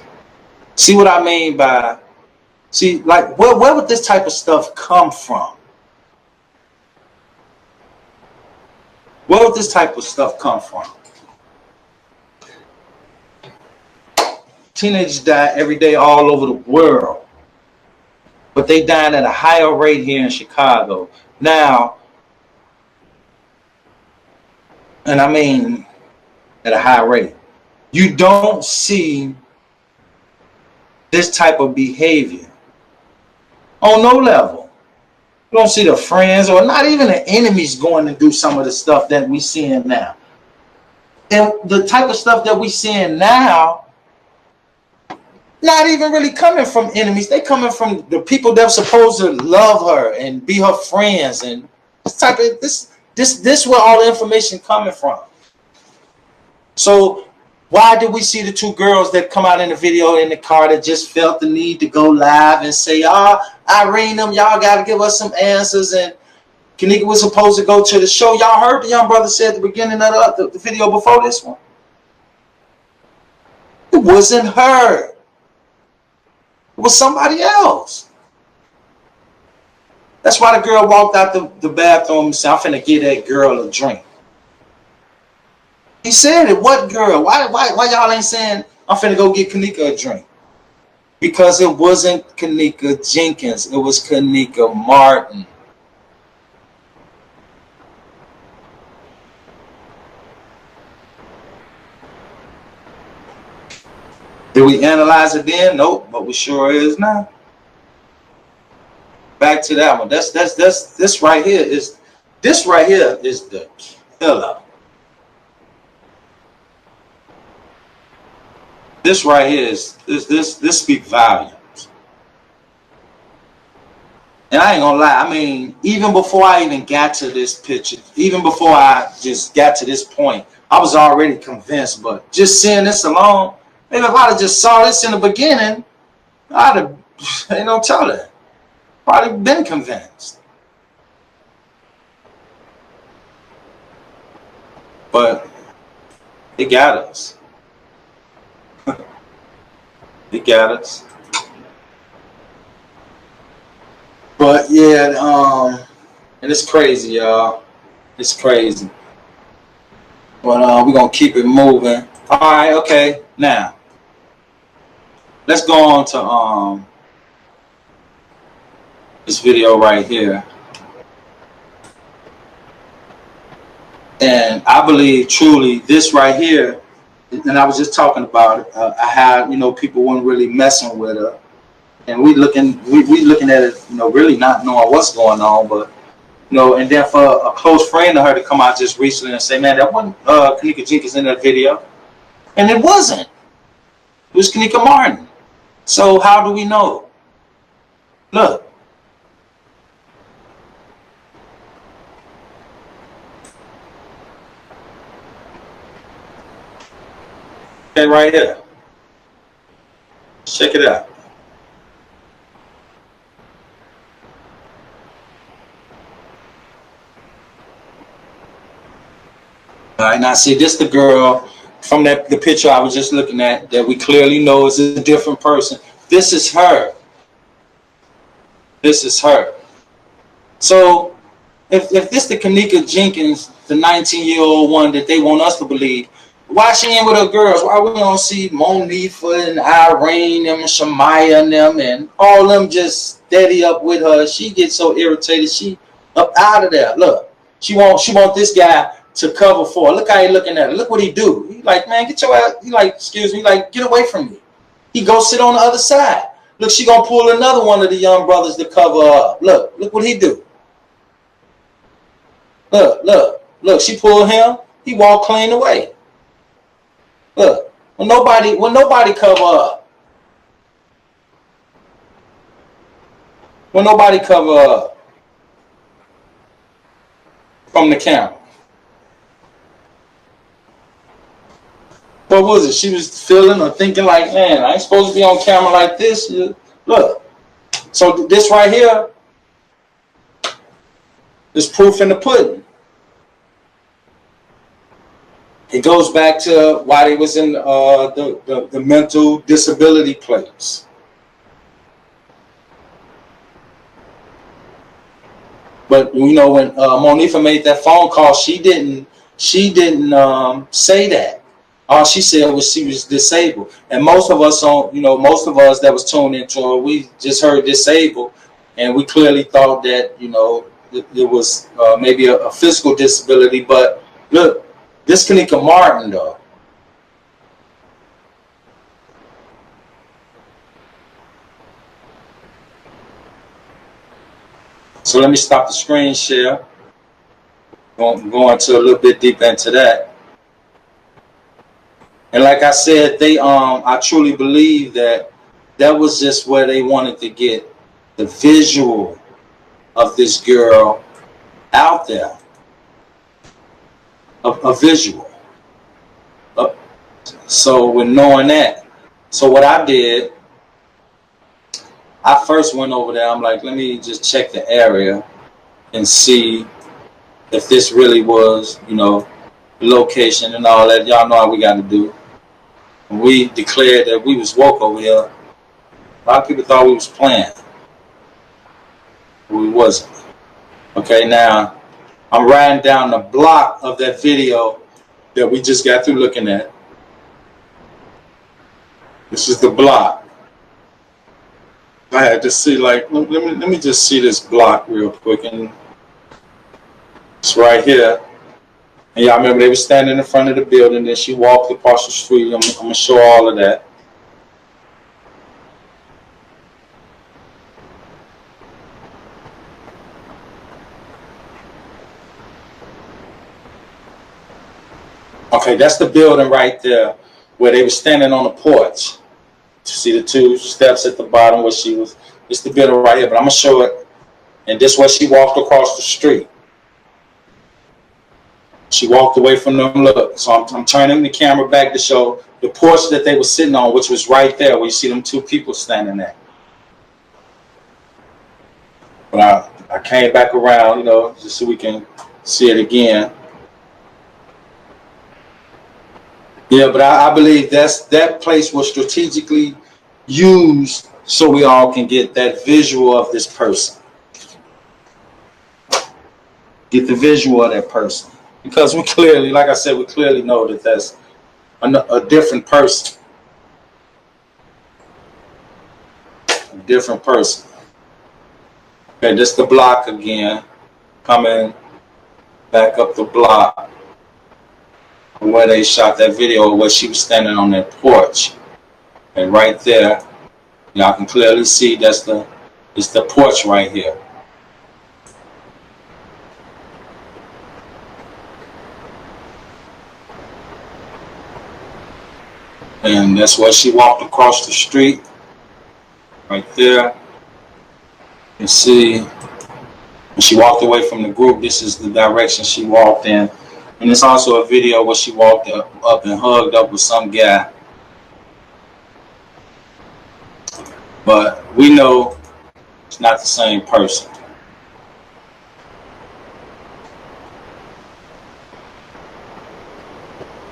See what I mean by, see, like, where would this type of stuff come from? Where would this type of stuff come from? Teenagers die every day all over the world. But they dying at a higher rate here in Chicago. Now, and I mean at a high rate. You don't see this type of behavior on no level. You don't see the friends or not even the enemies going to do some of the stuff that we seeing now. And the type of stuff that we seeing now, not even really coming from enemies. They coming from the people that are supposed to love her and be her friends, and this type of this where all the information coming from. So why did we see the two girls that come out in the video in the car that just felt the need to go live and say, Irene, y'all got to give us some answers, and Kanika was supposed to go to the show. Y'all heard the young brother say at the beginning of the video before this one. It wasn't her. It was somebody else. That's why the girl walked out the bathroom and said, I'm finna give that girl a drink. He said it. What girl? Why y'all ain't saying I'm finna go get Kanika a drink? Because it wasn't Kanika Jenkins. It was Kanika Martin. Did we analyze it then? Nope, but we sure is now. Back to that one. This right here is the killer. This right here is this speaks volumes. And I ain't gonna lie, I mean, even before I even got to this picture, even before I just got to this point, I was already convinced. But just seeing this alone, maybe if I'd have just saw this in the beginning, I'd have, ain't no telling, probably been convinced. But it got us. It got us. But yeah, and it's crazy, y'all. It's crazy. But we're gonna keep it moving. All right, okay. Now let's go on to this video right here. And I believe truly this right here, and I was just talking about it, I had, people weren't really messing with her. And we looking at it, really not knowing what's going on, but and then for a close friend of her to come out just recently and say, man, that wasn't Kanika Jenkins in that video. And it wasn't. It was Kanika Martin. So how do we know? Look. Okay, right here. Check it out. All right, now see, this the girl from the picture I was just looking at that we clearly know is a different person. This is her. This is her. So if this the Kanika Jenkins, the 19-year-old one that they want us to believe, why she ain't with her girls? Why we don't see Monifa and Irene and Shamaya and them and all them just steady up with her? She gets so irritated. She up out of there. Look, she want this guy to cover for her. Look how he looking at her. Look what he do. He like, man, get your ass. He like, excuse me, like, get away from me. He go sit on the other side. Look, she gonna pull another one of the young brothers to cover her up. Look what he do. Look, she pulled him. He walked clean away. Look, when nobody cover up. When nobody cover up from the camera. What was it? She was feeling or thinking like, man, I ain't supposed to be on camera like this. Look. So this right here is proof in the pudding. It goes back to why they was in the mental disability place. But when Monifa made that phone call, she didn't say that. All she said was she was disabled. And most of us that was tuned into her, we just heard disabled, and we clearly thought that it was maybe a physical disability. But look. This Kanika Martin, though. So let me stop the screen share. Go into a little bit deep into that. And like I said, I truly believe that was just where they wanted to get the visual of this girl out there. A visual. So with knowing that, so what I did, I first went over there. I'm like, let me just check the area and see if this really was, the location and all that. Y'all know how we got to do. And we declared that we was woke over here. A lot of people thought we was playing. We wasn't. Okay, now I'm riding down the block of that video that we just got through looking at. This is the block. I had to see, like, let me just see this block real quick, and it's right here. And y'all remember they were standing in front of the building, then she walked across the street. I'm gonna show all of that. Okay, that's the building right there where they were standing on the porch. You see the two steps at the bottom where she was. It's the building right here, but I'm going to show it. And this is where she walked across the street. She walked away from them. Look, so I'm turning the camera back to show the porch that they were sitting on, which was right there where you see them two people standing there. But I came back around, just so we can see it again. Yeah, but I believe that place was strategically used so we all can get that visual of this person. get the visual of that person, because we clearly, like I said, we clearly know that that's a different person. A different person. Okay, this the block again, coming back up the block where they shot that video where she was standing on that porch. And right there, y'all can clearly see it's the porch right here. And that's where she walked across the street. Right there. You can see when she walked away from the group, this is the direction she walked in. And it's also a video where she walked up and hugged up with some guy. But we know it's not the same person.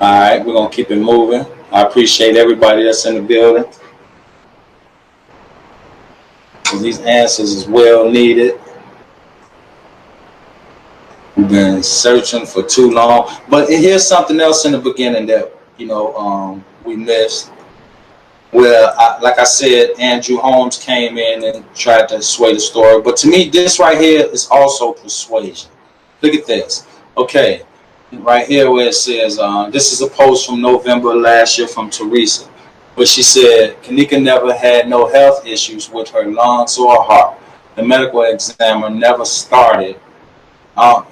All right, we're going to keep it moving. I appreciate everybody that's in the building. These answers is well needed. We've been searching for too long. But here's something else in the beginning that, we missed. Where, like I said, Andrew Holmes came in and tried to sway the story. But to me, this right here is also persuasion. Look at this. Okay, right here where it says, this is a post from November last year from Teresa, where she said, Kanika never had no health issues with her lungs or her heart. The medical examiner never started. I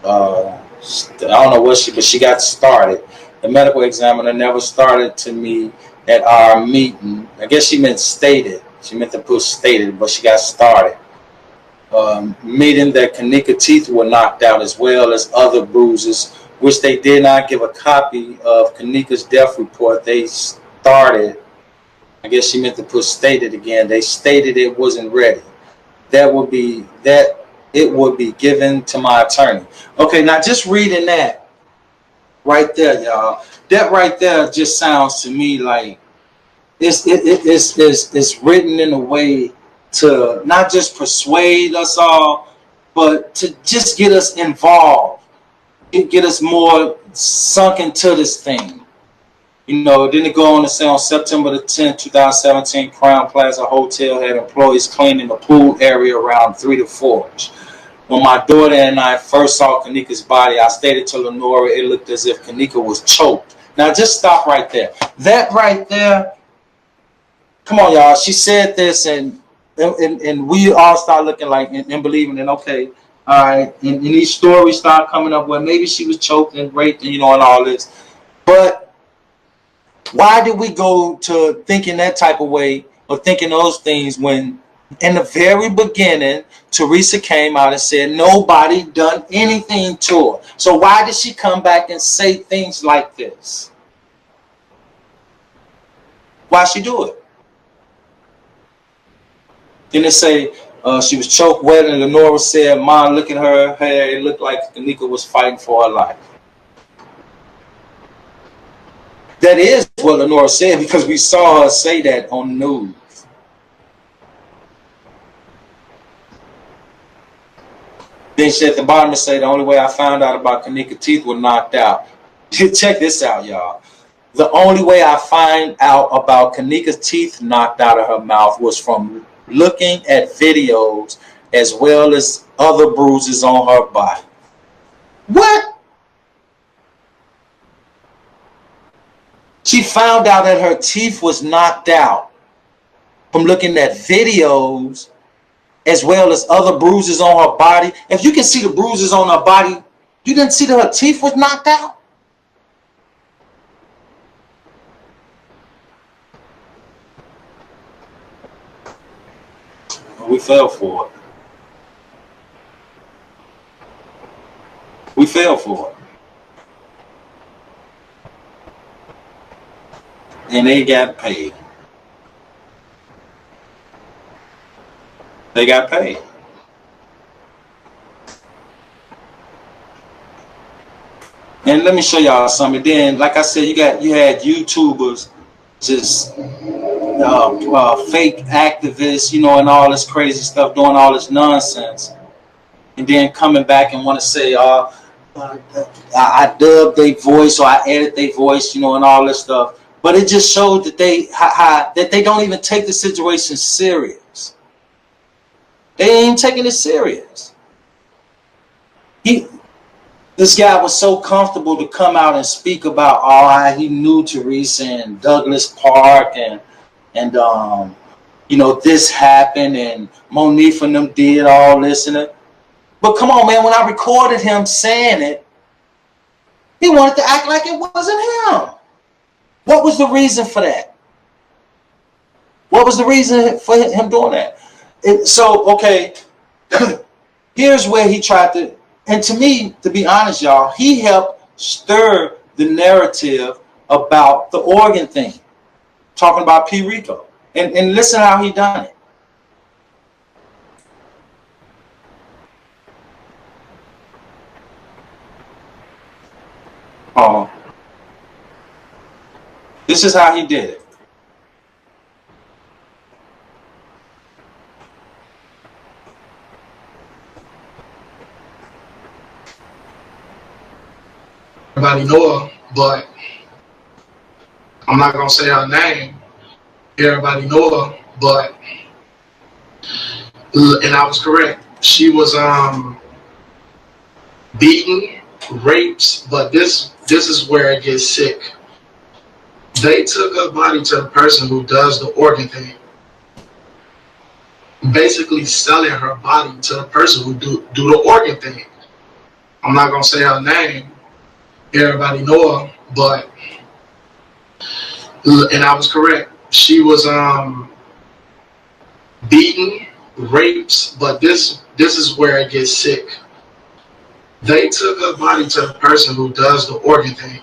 don't know what but she got started. The medical examiner never started to me at our meeting. I guess she meant stated. She meant to put stated, but she got started. Meeting that Kanika teeth were knocked out as well as other bruises, which they did not give a copy of Kanika's death report. They started, I guess she meant to put stated again. They stated it wasn't ready. It would be given to my attorney. Okay, now just reading that right there, y'all. That right there just sounds to me like it's written in a way to not just persuade us all, but to just get us involved, get us more sunk into this thing. Then it go on to say on September the 10th, 2017, Crown Plaza Hotel had employees cleaning the pool area around 3 to 4. When my daughter and I first saw Kanika's body, I stated to Lenora it looked as if Kanika was choked. Now just stop right there. That right there, come on y'all, she said this and we all start looking like and believing in, okay, all right, and these stories start coming up where maybe she was choked and raped and and all this. But why did we go to thinking that type of way or thinking those things when in the very beginning, Teresa came out and said nobody done anything to her? So why did she come back and say things like this? Why she do it? Then they say she was choked wet, and Lenora said, "Mom, look at her hair. It looked like Kanika was fighting for her life." That is what Lenora said because we saw her say that on the news. Then she at the bottom say the only way I found out about Kanika's teeth were knocked out. Check this out, y'all. The only way I find out about Kanika's teeth knocked out of her mouth was from looking at videos as well as other bruises on her body. What? She found out that her teeth was knocked out from looking at videos as well as other bruises on her body. If you can see the bruises on her body, you didn't see that her teeth was knocked out? We fell for it. We fell for it. And they got paid. They got paid. And let me show y'all something. Then, like I said, you had YouTubers just fake activists, and all this crazy stuff, doing all this nonsense. and then coming back and want to say, I dubbed their voice or I added their voice, you know, and all this stuff. But it just showed that that they don't even take the situation serious. They ain't even taking it serious. This guy was so comfortable to come out and speak about he knew Teresa and Douglas Park and you know, this happened and Monifa and them did all this and that. But come on, man, when I recorded him saying it, he wanted to act like it wasn't him. What was the reason for that? What was the reason for him doing that? Okay, here's where he tried to, and to me, to be honest, y'all, he helped stir the narrative about the organ thing, talking about P. Rico. And listen how he done it. Oh, this is how he did it. Everybody know her, but I'm not gonna say her name. Everybody know her, but and I was correct. She was beaten, raped, but this is where it gets sick. They took her body to the person who does the organ thing, basically selling her body to the person who do the organ thing. I'm not gonna say her name. Everybody know her, but and I was correct. She was beaten, raped, but this is where it gets sick. They took her body to the person who does the organ thing,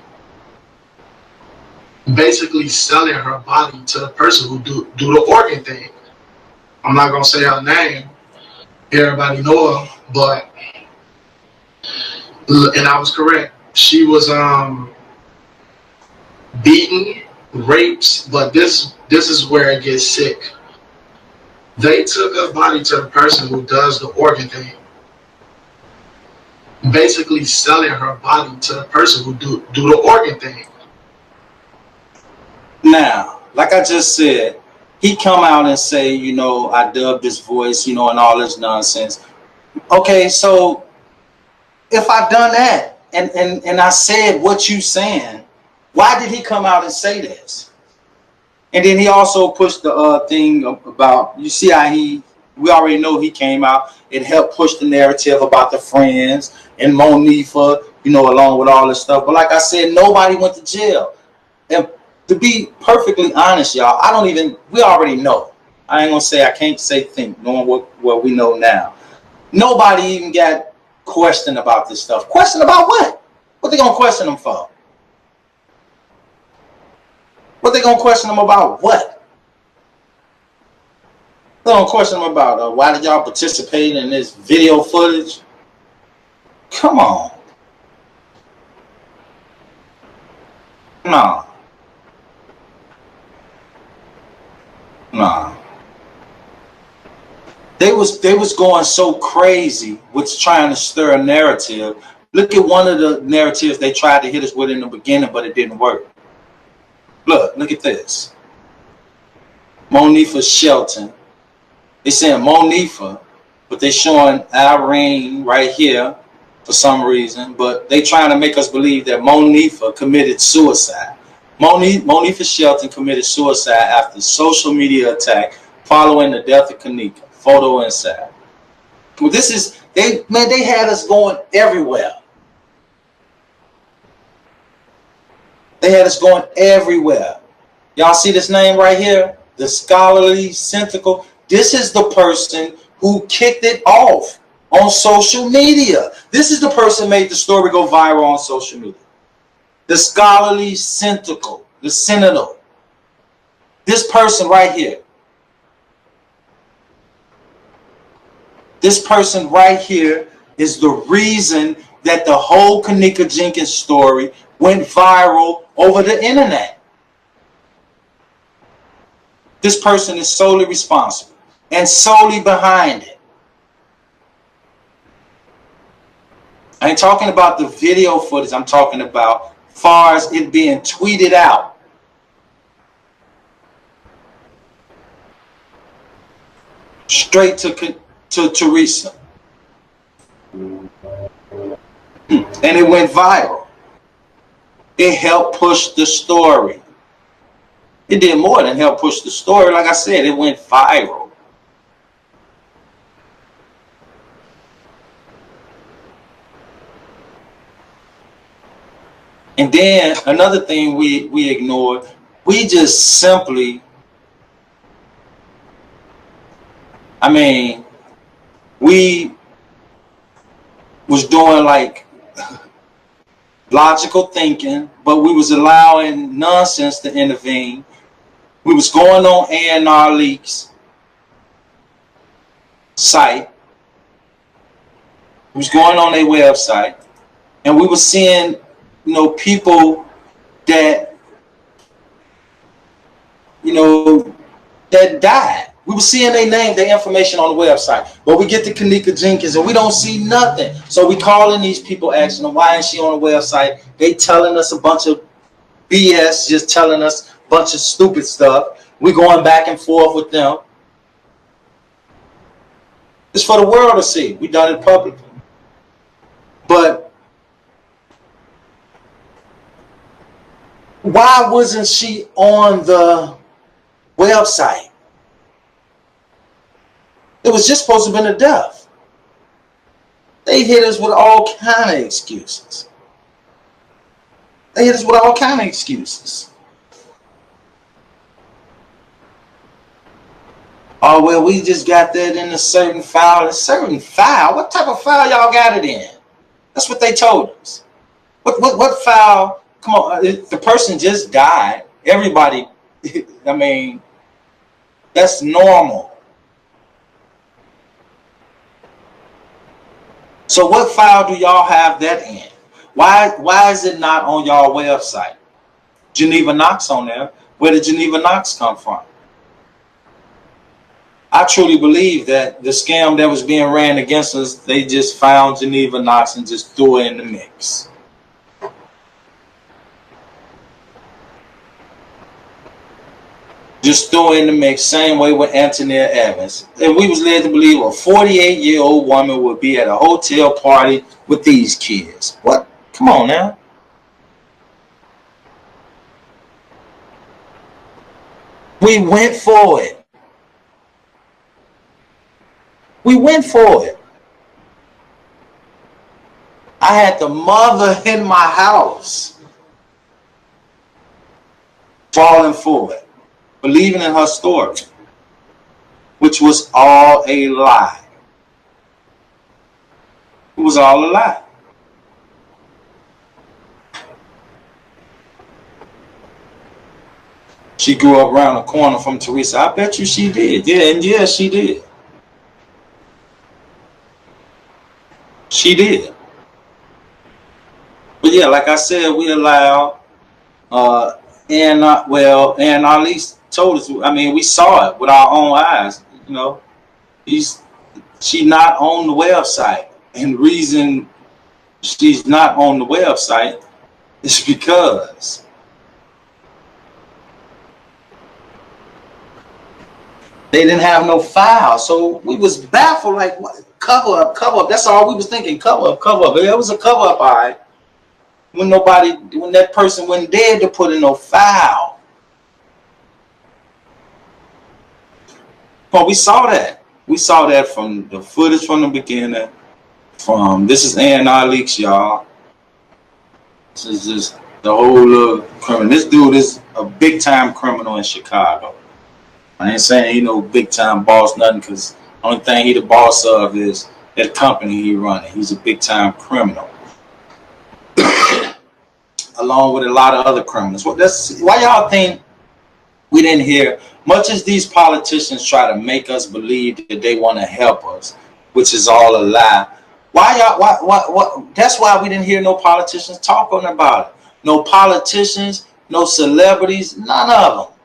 basically selling her body to the person who do the organ thing. I'm not gonna say her name. Everybody know her, but and I was correct. She was beaten, raped, but this is where it gets sick. They took her body to the person who does the organ thing, basically selling her body to the person who do the organ thing. Now, like I just said, he come out and say, you know, I dubbed this voice, you know, and all this nonsense. Okay, so if I done that and I said what you saying, why did he come out and say this? And then he also pushed the thing about, you see how we already know he came out. It helped push the narrative about the friends and Monifa, you know, along with all this stuff. But like I said, nobody went to jail. And to be perfectly honest, y'all, we already know. I ain't gonna say, I can't say think, knowing what we know now. Nobody even got questioned about this stuff. Question about what? What they gonna question them for? What they gonna question them about? What? They gonna question them about why did y'all participate in this video footage? Come on. Nah. They was going so crazy with trying to stir a narrative. Look at one of the narratives they tried to hit us with in the beginning, but it didn't work. Look at this. Monifa Shelton. They saying Monifa, but they showing Irene right here for some reason. But they trying to make us believe that Monifa committed suicide. Monifa Shelton committed suicide after social media attack following the death of Kanika. Photo inside. Well, they had us going everywhere. They had us going everywhere. Y'all see this name right here? The Scholarly Syntacle. This is the person who kicked it off on social media. This is the person who made the story go viral on social media. The Scholarly Syntacle. The Sentinel. This person right here. This person right here is the reason that the whole Kanika Jenkins story went viral over the internet. This person is solely responsible and solely behind it. I ain't talking about the video footage. I'm talking about far as it being tweeted out. Straight to Teresa. And it went viral. It helped push the story. It did more than help push the story. Like I said, it went viral. And then another thing we ignored, we just simply, I mean, we was doing like logical thinking, but we was allowing nonsense to intervene. We was going on A&R Leaks site. We was going on their website, and we was seeing, you know, people that, you know, that died. We were seeing their name, their information on the website. But we get to Kanika Jenkins and we don't see nothing. So we calling these people, asking them, why is she on the website? They telling us a bunch of BS, just telling us a bunch of stupid stuff. We going back and forth with them. It's for the world to see. We done it publicly. But why wasn't she on the website? It was just supposed to have been a death. They hit us with all kind of excuses. They hit us with all kind of excuses. Oh, well, we just got that in a certain file. A certain file? What type of file y'all got it in? That's what they told us. What file? Come on, the person just died. Everybody, I mean, that's normal. So what file do y'all have that in? Why is it not on y'all website? Geneva Knox on there. Where did Geneva Knox come from? I truly believe that the scam that was being ran against us, they just found Geneva Knox and just threw it in the mix. Just threw it in the mix, same way with Antoinette Evans. And we was led to believe a 48-year-old woman would be at a hotel party with these kids. What? Come on now. We went for it. We went for it. I had the mother in my house falling for it, believing in her story, which was all a lie. It was all a lie. She grew up around the corner from Teresa. I bet you she did. Yeah, and yeah, she did. She did. But yeah, like I said, we allowed, and at least told us, I mean, we saw it with our own eyes, you know. She's not on the website. And the reason she's not on the website is because they didn't have no file. So we was baffled, like, what? Cover up. That's all we was thinking. Cover up. It was a cover up, all right. When that person wasn't dead to put in no file. Well, we saw that. We saw that from the footage from the beginning. This is A&R Leaks, y'all. This is just the whole criminal. This dude is a big time criminal in Chicago. I ain't saying he no big time boss, nothing, because only thing he the boss of is that company he running. He's a big time criminal, along with a lot of other criminals. Well, that's why y'all think we didn't hear much as these politicians try to make us believe that they want to help us, which is all a lie. Why y'all? That's why we didn't hear no politicians talking about it. No politicians, no celebrities, none of them.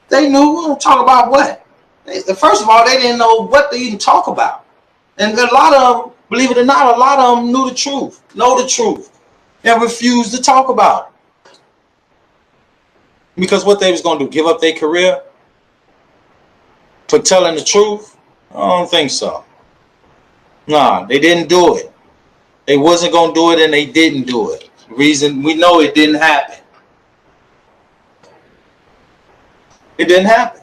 They knew we were talking about what. First of all, they didn't know what to even talk about. And a lot of them Believe it or not, a lot of them knew the truth, know the truth, and refused to talk about it. Because what they was going to do, give up their career for telling the truth? I don't think so. Nah, they didn't do it. They wasn't going to do it, and they didn't do it. The reason we know it didn't happen. It didn't happen.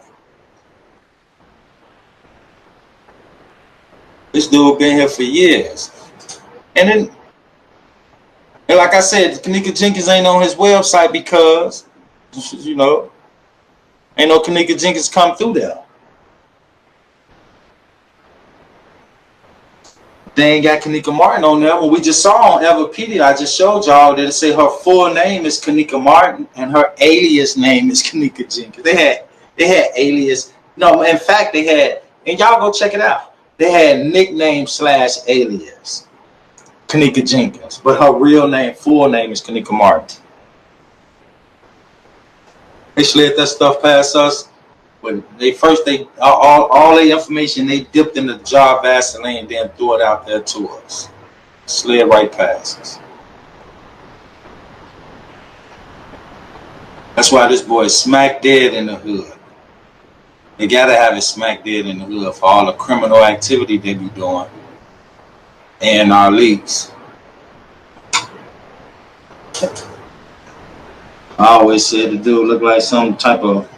This dude been here for years. And then, and like I said, Kanika Jenkins ain't on his website because, you know, ain't no Kanika Jenkins come through there. They ain't got Kanika Martin on there. When we just saw on Everpedia, I just showed y'all that it say her full name is Kanika Martin and her alias name is Kanika Jenkins. They had alias. No, in fact, they had, and y'all go check it out. They had nickname / alias Kanika Jenkins, but her real name, full name is Kanika Martin. They slid that stuff past us. When they all the information they dipped in the jar of Vaseline, then threw it out there to us. Slid right past us. That's why this boy is smack dead in the hood. They gotta have it smack dead in the hood for all the criminal activity they be doing in our leagues. I always said the dude looked like some type of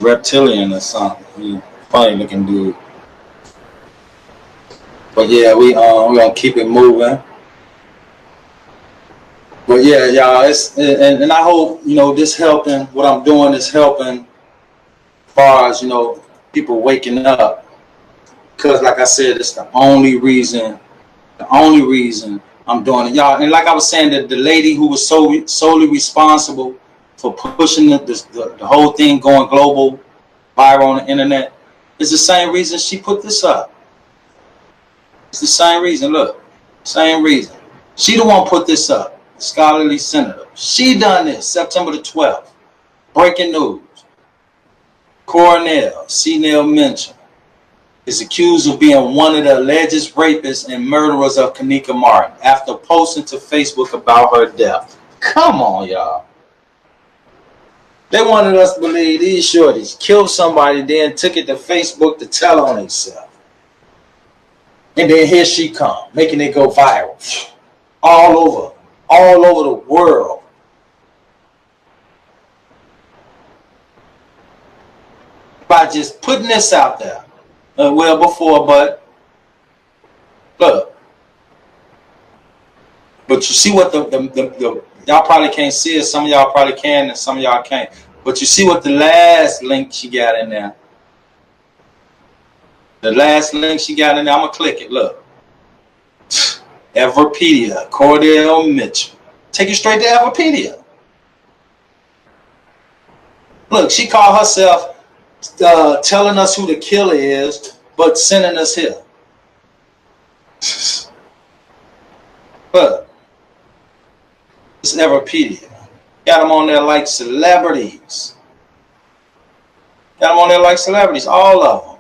reptilian or something. He funny looking dude. But yeah, we gonna keep it moving. But yeah, y'all, and I hope, you know, this helping. What I'm doing is helping, as far as, you know, people waking up. Because like I said, it's the only reason I'm doing it, y'all. And like I was saying, that the lady who was solely responsible for pushing the whole thing going global, viral on the internet, is the same reason she put this up. It's the same reason. Look, same reason. She the one put this up. The scholarly senator. She done this September the 12th. Breaking news. Cornell C. Mention is accused of being one of the alleged rapists and murderers of Kanika Martin after posting to Facebook about her death. Come on, y'all. They wanted us to believe these shorties killed somebody, then took it to Facebook to tell on themselves. And then here she come, making it go viral. All over the world. By just putting this out there. Well before, but look. But you see what the y'all probably can't see it. Some of y'all probably can, and some of y'all can't. But you see what the last link she got in there. The last link she got in there. I'm gonna click it. Look. Everpedia, Cordell Mitchell. Take you straight to Everpedia. Look, she called herself telling us who the killer is, but sending us here. But it's Everpedia. Got them on there like celebrities. Got them on there like celebrities, all of them.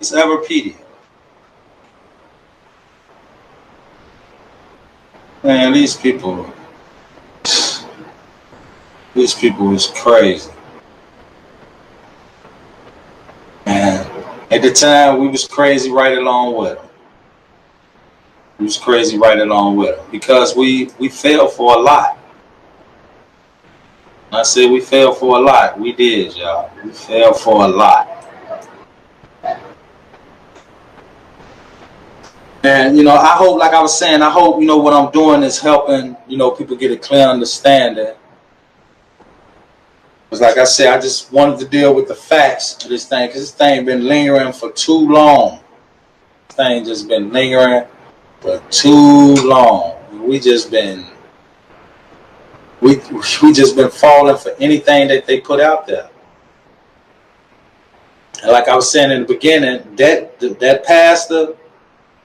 It's Everpedia. Man, these people is crazy. Man, at the time, we was crazy right along with them. We was crazy right along with them because we fell for a lot. When I say we fell for a lot, we did, y'all. We fell for a lot. And, you know, I hope, like I was saying, I hope, you know, what I'm doing is helping, you know, people get a clear understanding. Because, like I said, I just wanted to deal with the facts of this thing, because this thing been lingering for too long. This thing just been lingering for too long. We just been falling for anything that they put out there. And like I was saying in the beginning, that pastor,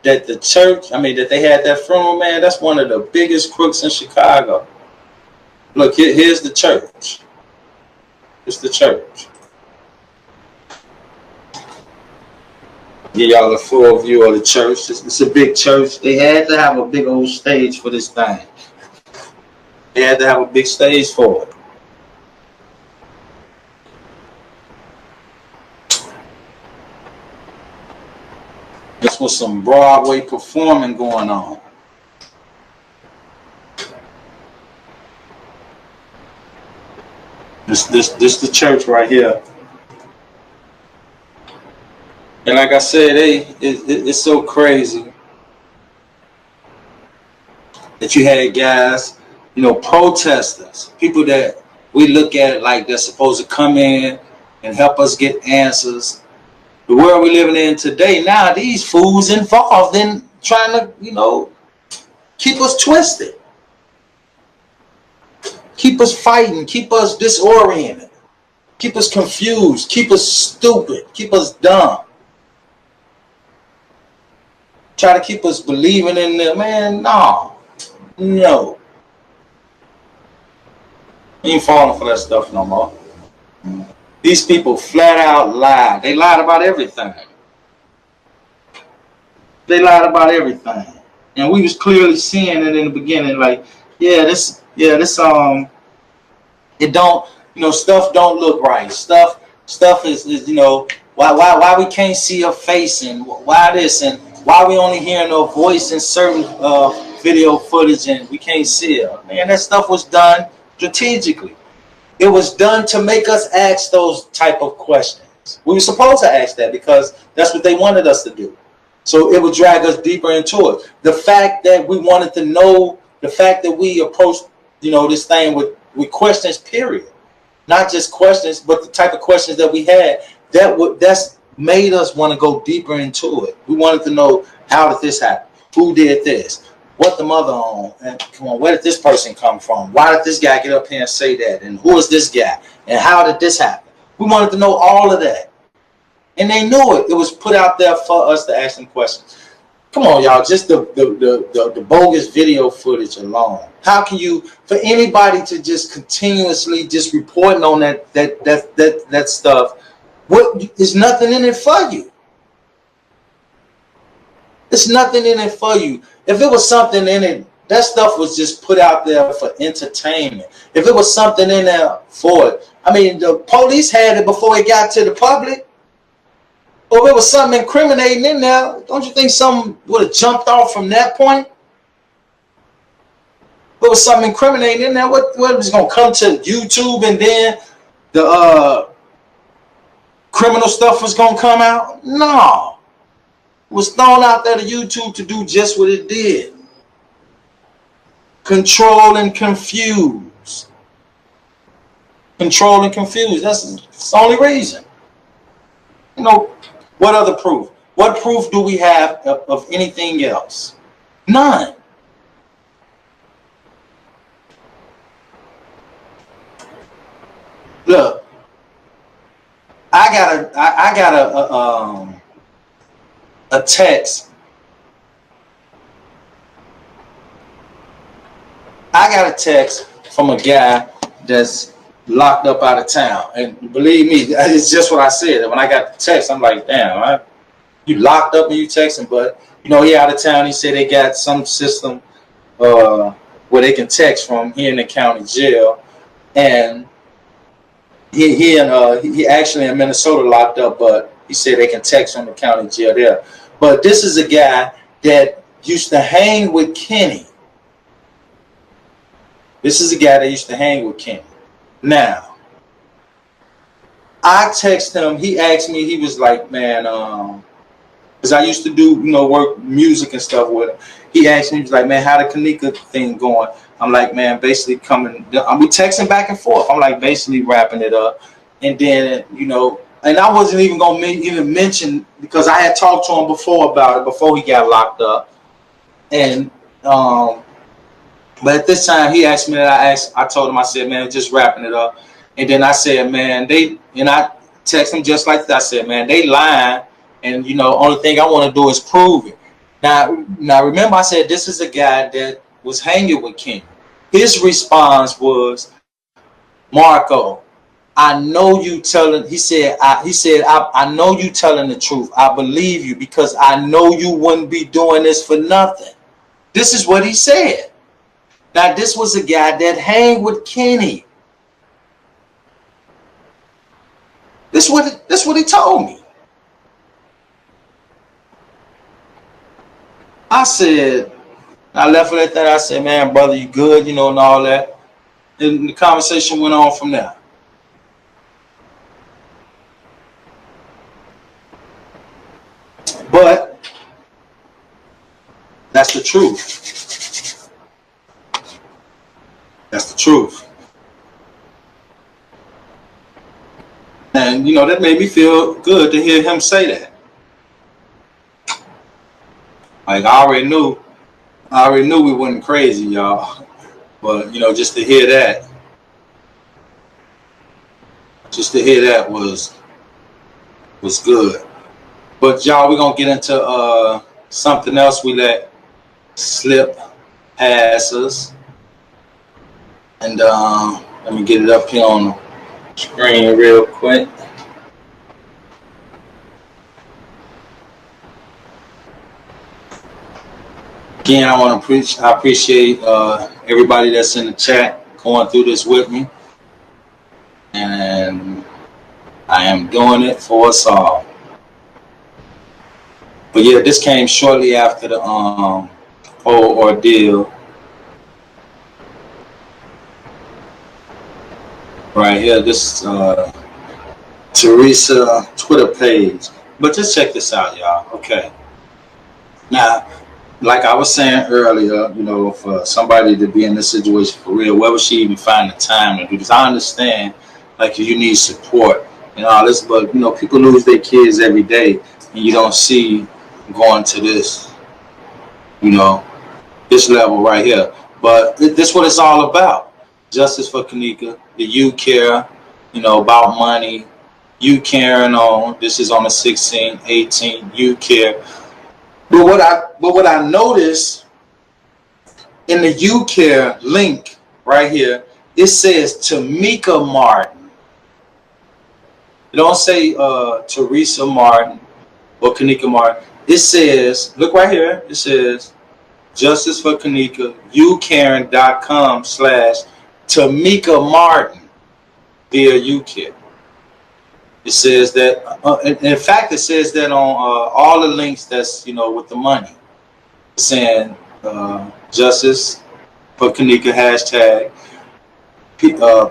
that the church, that they had that funeral, man, that's one of the biggest crooks in Chicago. Look, here's the church. It's the church. Give y'all a full view of the church. It's a big church. They had to have a big old stage for this thing. They had to have a big stage for it. This was some Broadway performing going on. This the church right here. And like I said, it's so crazy that you had guys, you know, protesters, people that we look at it like they're supposed to come in and help us get answers. The world we living in today, now these fools involved in trying to, you know, keep us twisted, keep us fighting, keep us disoriented, keep us confused, keep us stupid, keep us dumb. Try to keep us believing in them, man. No. Ain't falling for that stuff no more. These people flat out lied. They lied about everything. They lied about everything. And we was clearly seeing it in the beginning, like, this it don't, you know, stuff don't look right. Stuff is you know, why we can't see her face, and why this, and why we only hearing her voice in certain video footage and we can't see her. Man, that stuff was done strategically. It was done to make us ask those type of questions. We were supposed to ask that because that's what they wanted us to do. So it would drag us deeper into it. The fact that we wanted to know, the fact that we approached, you know, this thing with questions, period. Not just questions, but the type of questions that we had, that's made us want to go deeper into it. We wanted to know, how did this happen? Who did this? What the mother on? And come on, where did this person come from? Why did this guy get up here and say that? And who is this guy? And how did this happen? We wanted to know all of that. And they knew it. It was put out there for us to ask them questions. Come on, y'all, just the bogus video footage alone. How can you, for anybody to just continuously just reporting on that stuff, there's nothing in it for you. There's nothing in it for you. If it was something in it, that stuff was just put out there for entertainment. If it was something in there for it, I mean, the police had it before it got to the public. Or if it was something incriminating in there, don't you think something would have jumped off from that point? If it was something incriminating in there, what was going to come to YouTube and then the criminal stuff was going to come out? No. It was thrown out there to YouTube to do just what it did. Control and confuse. Control and confuse. That's the only reason. You know, what other proof? What proof do we have of anything else? None. Look, I got a text. I got a text from a guy that's locked up out of town, and believe me, it's just what I said. When I got the text, I'm like, damn, you locked up and you texting, but you know, he out of town. He said they got some system where they can text from here in the county jail, and he actually in Minnesota locked up, but he said they can text from the county jail there. But this is a guy that used to hang with Kenny. This is a guy that used to hang with Kenny. Now, I text him. He asked me. He was like, "Man, because I used to do, you know, work music and stuff with him." He asked me. He was like, "Man, how the Kanika thing going?" I'm like, "Man, basically coming." We texting back and forth. I'm like, basically wrapping it up, and then, you know, and I wasn't even gonna even mention, because I had talked to him before about it before he got locked up, and but at this time, he asked me that. I told him, I said, man, just wrapping it up. And then I said, man, and I text him just like that. I said, man, they lying. And, you know, only thing I want to do is prove it. Now, remember, I said, this is a guy that was hanging with King. His response was, Marco, I know you telling, he said, I know you telling the truth. I believe you because I know you wouldn't be doing this for nothing. This is what he said. Now, this was a guy that hang with Kenny. This what he told me. I said, I left it at that. I said, man, brother, you good, you know, and all that. And the conversation went on from there. But that's the truth. That's the truth. And, you know, that made me feel good to hear him say that. Like, I already knew we wasn't crazy, y'all. But, you know, just to hear that was good. But, y'all, we're going to get into something else we let slip past us. And let me get it up here on the screen real quick. Again, I appreciate everybody that's in the chat going through this with me. And I am doing it for us all. But yeah, this came shortly after the whole ordeal. Right here, this Teresa Twitter page. But just check this out, y'all. Okay. Now, like I was saying earlier, you know, for somebody to be in this situation for real, where would she even find the time to do this? I understand, like, you need support and all this, but, you know, people lose their kids every day, and you don't see going to this, you know, this level right here. But this is what it's all about. Justice for Kanika. The you care, you know, about money. You caring on. This is on the 16th, 18th. You care. But what I noticed in the You Care link right here, it says Tamika Martin. It don't say Teresa Martin or Kanika Martin. It says, look right here, it says Justice for Kanika, youcaring.com/Tamika Martin via You Care. It says that, in fact, it says that on all the links that's, you know, with the money. It's saying Justice for Kanika hashtag.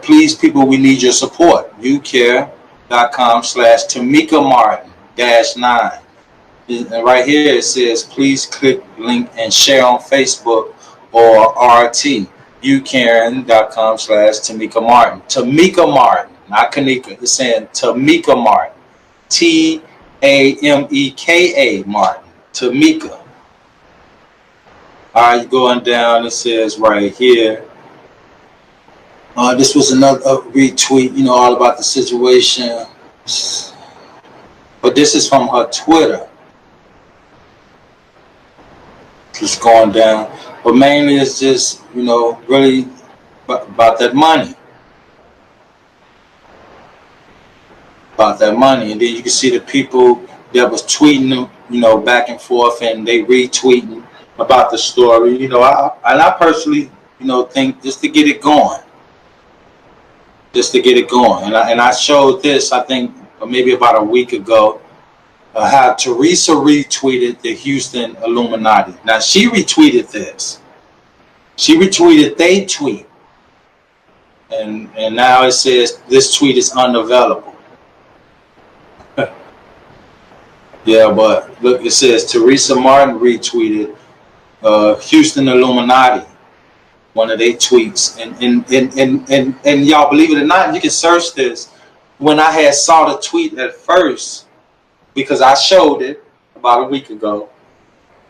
Please, people, we need your support. youcare.com/Tamika Martin -9. And right here it says, please click link and share on Facebook or RT. youcaring.com/Tamika Martin. Tamika Martin. Not Kanika. It's saying Tamika Martin. Tameka Martin. Tamika. All right, going down, it says right here. This was another retweet, you know, all about the situation. But this is from her Twitter. Just going down. But mainly it's just, you know, really about that money. About that money. And then you can see the people that was tweeting them, you know, back and forth, and they retweeting about the story. You know, I personally, you know, think just to get it going. Just to get it going. And I showed this, I think, maybe about a week ago, how Teresa retweeted the Houston Illuminati. Now, she retweeted this. She retweeted they tweet. And now it says this tweet is unavailable. Yeah, but look, it says Teresa Martin retweeted Houston Illuminati, one of their tweets. And y'all, believe it or not, you can search this. When I had saw the tweet at first, because I showed it about a week ago,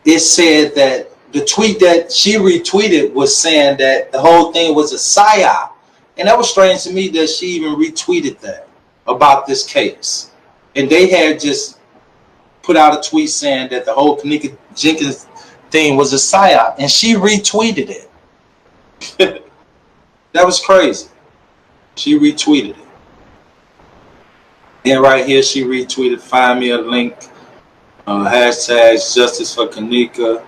it said that the tweet that she retweeted was saying that the whole thing was a psyop. And that was strange to me that she even retweeted that about this case. And they had just put out a tweet saying that the whole Kanika Jenkins thing was a psyop. And she retweeted it. That was crazy. She retweeted it. Then right here, she retweeted, find me a link, hashtags justice for Kanika.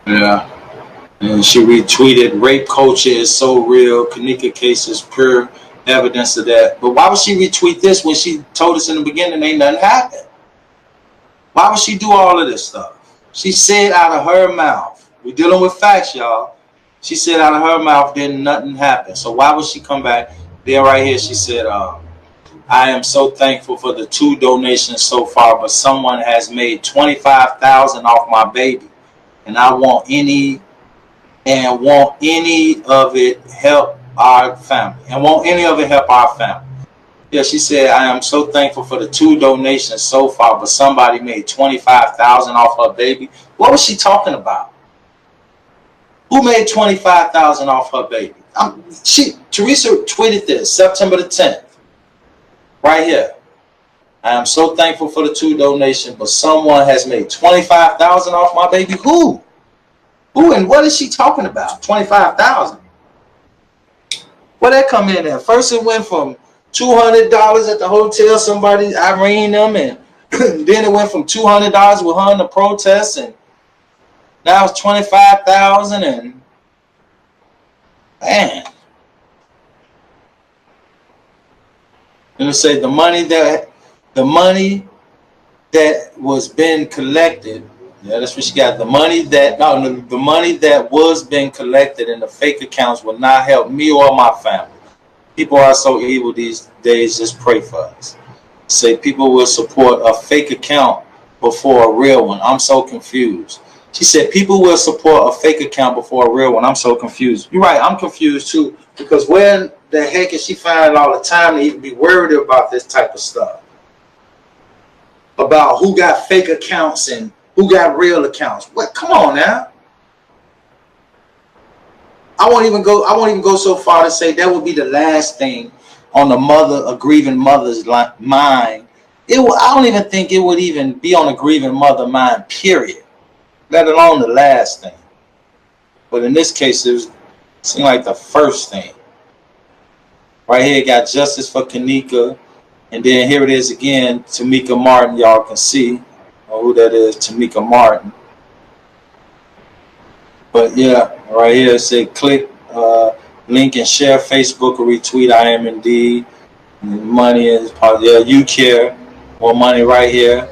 Yeah. And she retweeted, rape culture is so real. Kanika case is pure evidence of that. But why would she retweet this when she told us in the beginning ain't nothing happened? Why would she do all of this stuff? She said out of her mouth, we're dealing with facts, y'all. She said out of her mouth, then nothing happened. So why would she come back? Then right here, she said, I am so thankful for the 2 donations so far, but someone has made $25,000 off my baby, and I want any of it help our family. Yeah, she said, I am so thankful for the 2 donations so far, but somebody made $25,000 off her baby. What was she talking about? Who made $25,000 off her baby? Teresa tweeted this September the 10th. Right here. I am so thankful for the 2 donations, but someone has made $25,000 off my baby. Who? Who and what is she talking about? $25,000. Where that come in at? First it went from $200 at the hotel, somebody Irene them, and then it went from $200 with her in the protest, and now it's $25,000, and man. Let me say the money that was being collected. Yeah, that's what she got. The money that was being collected in the fake accounts will not help me or my family. People are so evil these days. Just pray for us. Say people will support a fake account before a real one. I'm so confused. She said people will support a fake account before a real one. I'm so confused. You're right. I'm confused too, because where the heck is she finding all the time to even be worried about this type of stuff? About who got fake accounts and who got real accounts? What? Come on now. I won't even go so far to say that would be the last thing on a grieving mother's mind. I don't even think it would even be on a grieving mother mind, period. Let alone the last thing. But in this case, it seemed like the first thing. Right here, got justice for Kanika. And then here it is again, Tamika Martin. Y'all can see who that is, Tamika Martin. But yeah, right here it said click link and share Facebook or retweet. I am indeed. Money is part of you care. More money right here.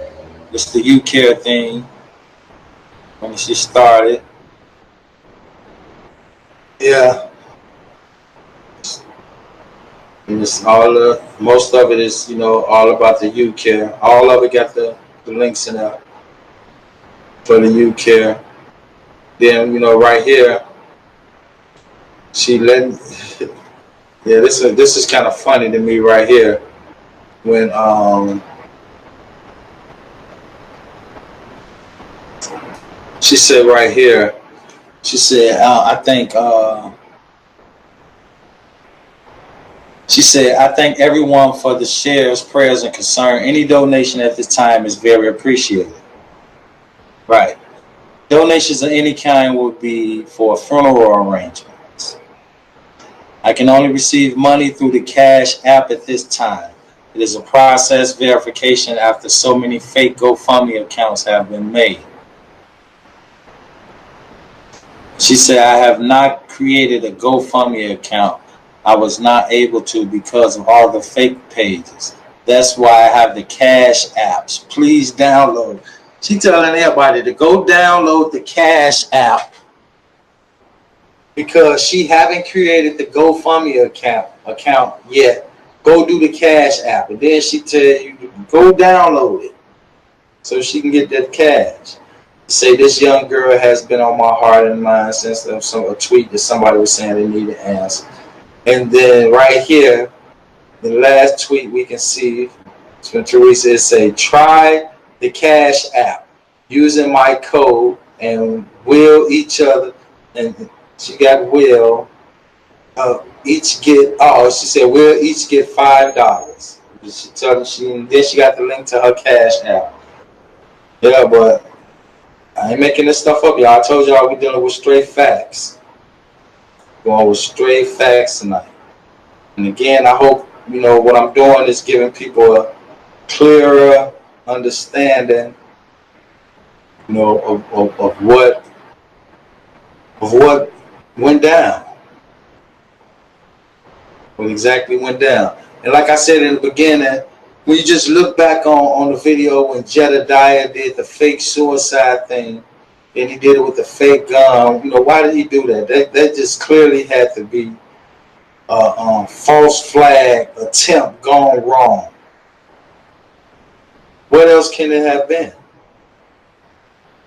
It's the you care thing. When she started. Yeah. And it's most of it is, all about the you care. All of it got the links in there for the you care. Then, right here, she let yeah, this is kind of funny to me right here. When she said right here, she said, I thank everyone for the shares, prayers, and concern. Any donation at this time is very appreciated. Right. Donations of any kind will be for funeral arrangements. I can only receive money through the Cash app at this time. It is a process verification after so many fake GoFundMe accounts have been made. She said, I have not created a GoFundMe account. I was not able to because of all the fake pages. That's why I have the Cash apps. Please download. She's telling everybody to go download the Cash app because she haven't created the GoFundMe account yet. Go do the Cash app, and then she tell you to go download it so she can get that cash. Say this young girl has been on my heart and mind since a tweet that somebody was saying they needed to answer. And then right here, the last tweet we can see from Teresa is say, try the Cash app using my code and will each other, and she got will each get, she said we'll each get $5. Then she got the link to her Cash app. Yeah, but I ain't making this stuff up, y'all. I told y'all we're dealing with straight facts. Going with straight facts tonight. And again, I hope you know, what I'm doing is giving people a clearer understanding, you know, of what went down, what exactly went down. And like I said in the beginning, when you just look back on the video when Jedediah did the fake suicide thing, and he did it with the fake gun, you know, why did he do that? That just clearly had to be a false flag attempt gone wrong. What else can it have been?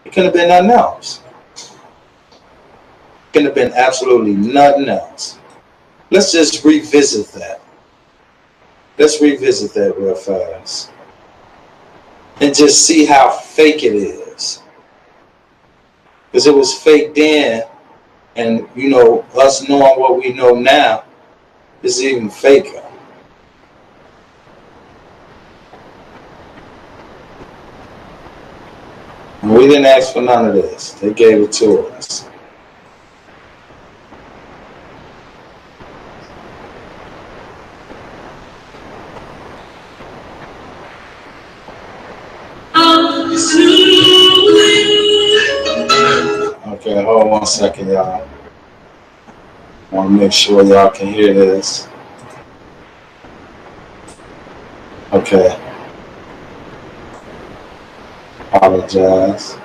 It couldn't have been nothing else. It couldn't have been absolutely nothing else. Let's just revisit that. Let's revisit that real fast. And just see how fake it is. Because it was fake then, and you know, us knowing what we know now is even faker. And we didn't ask for none of this. They gave it to us. Okay, hold on 1 second, y'all. I want to make sure y'all can hear this. Okay. Apologize.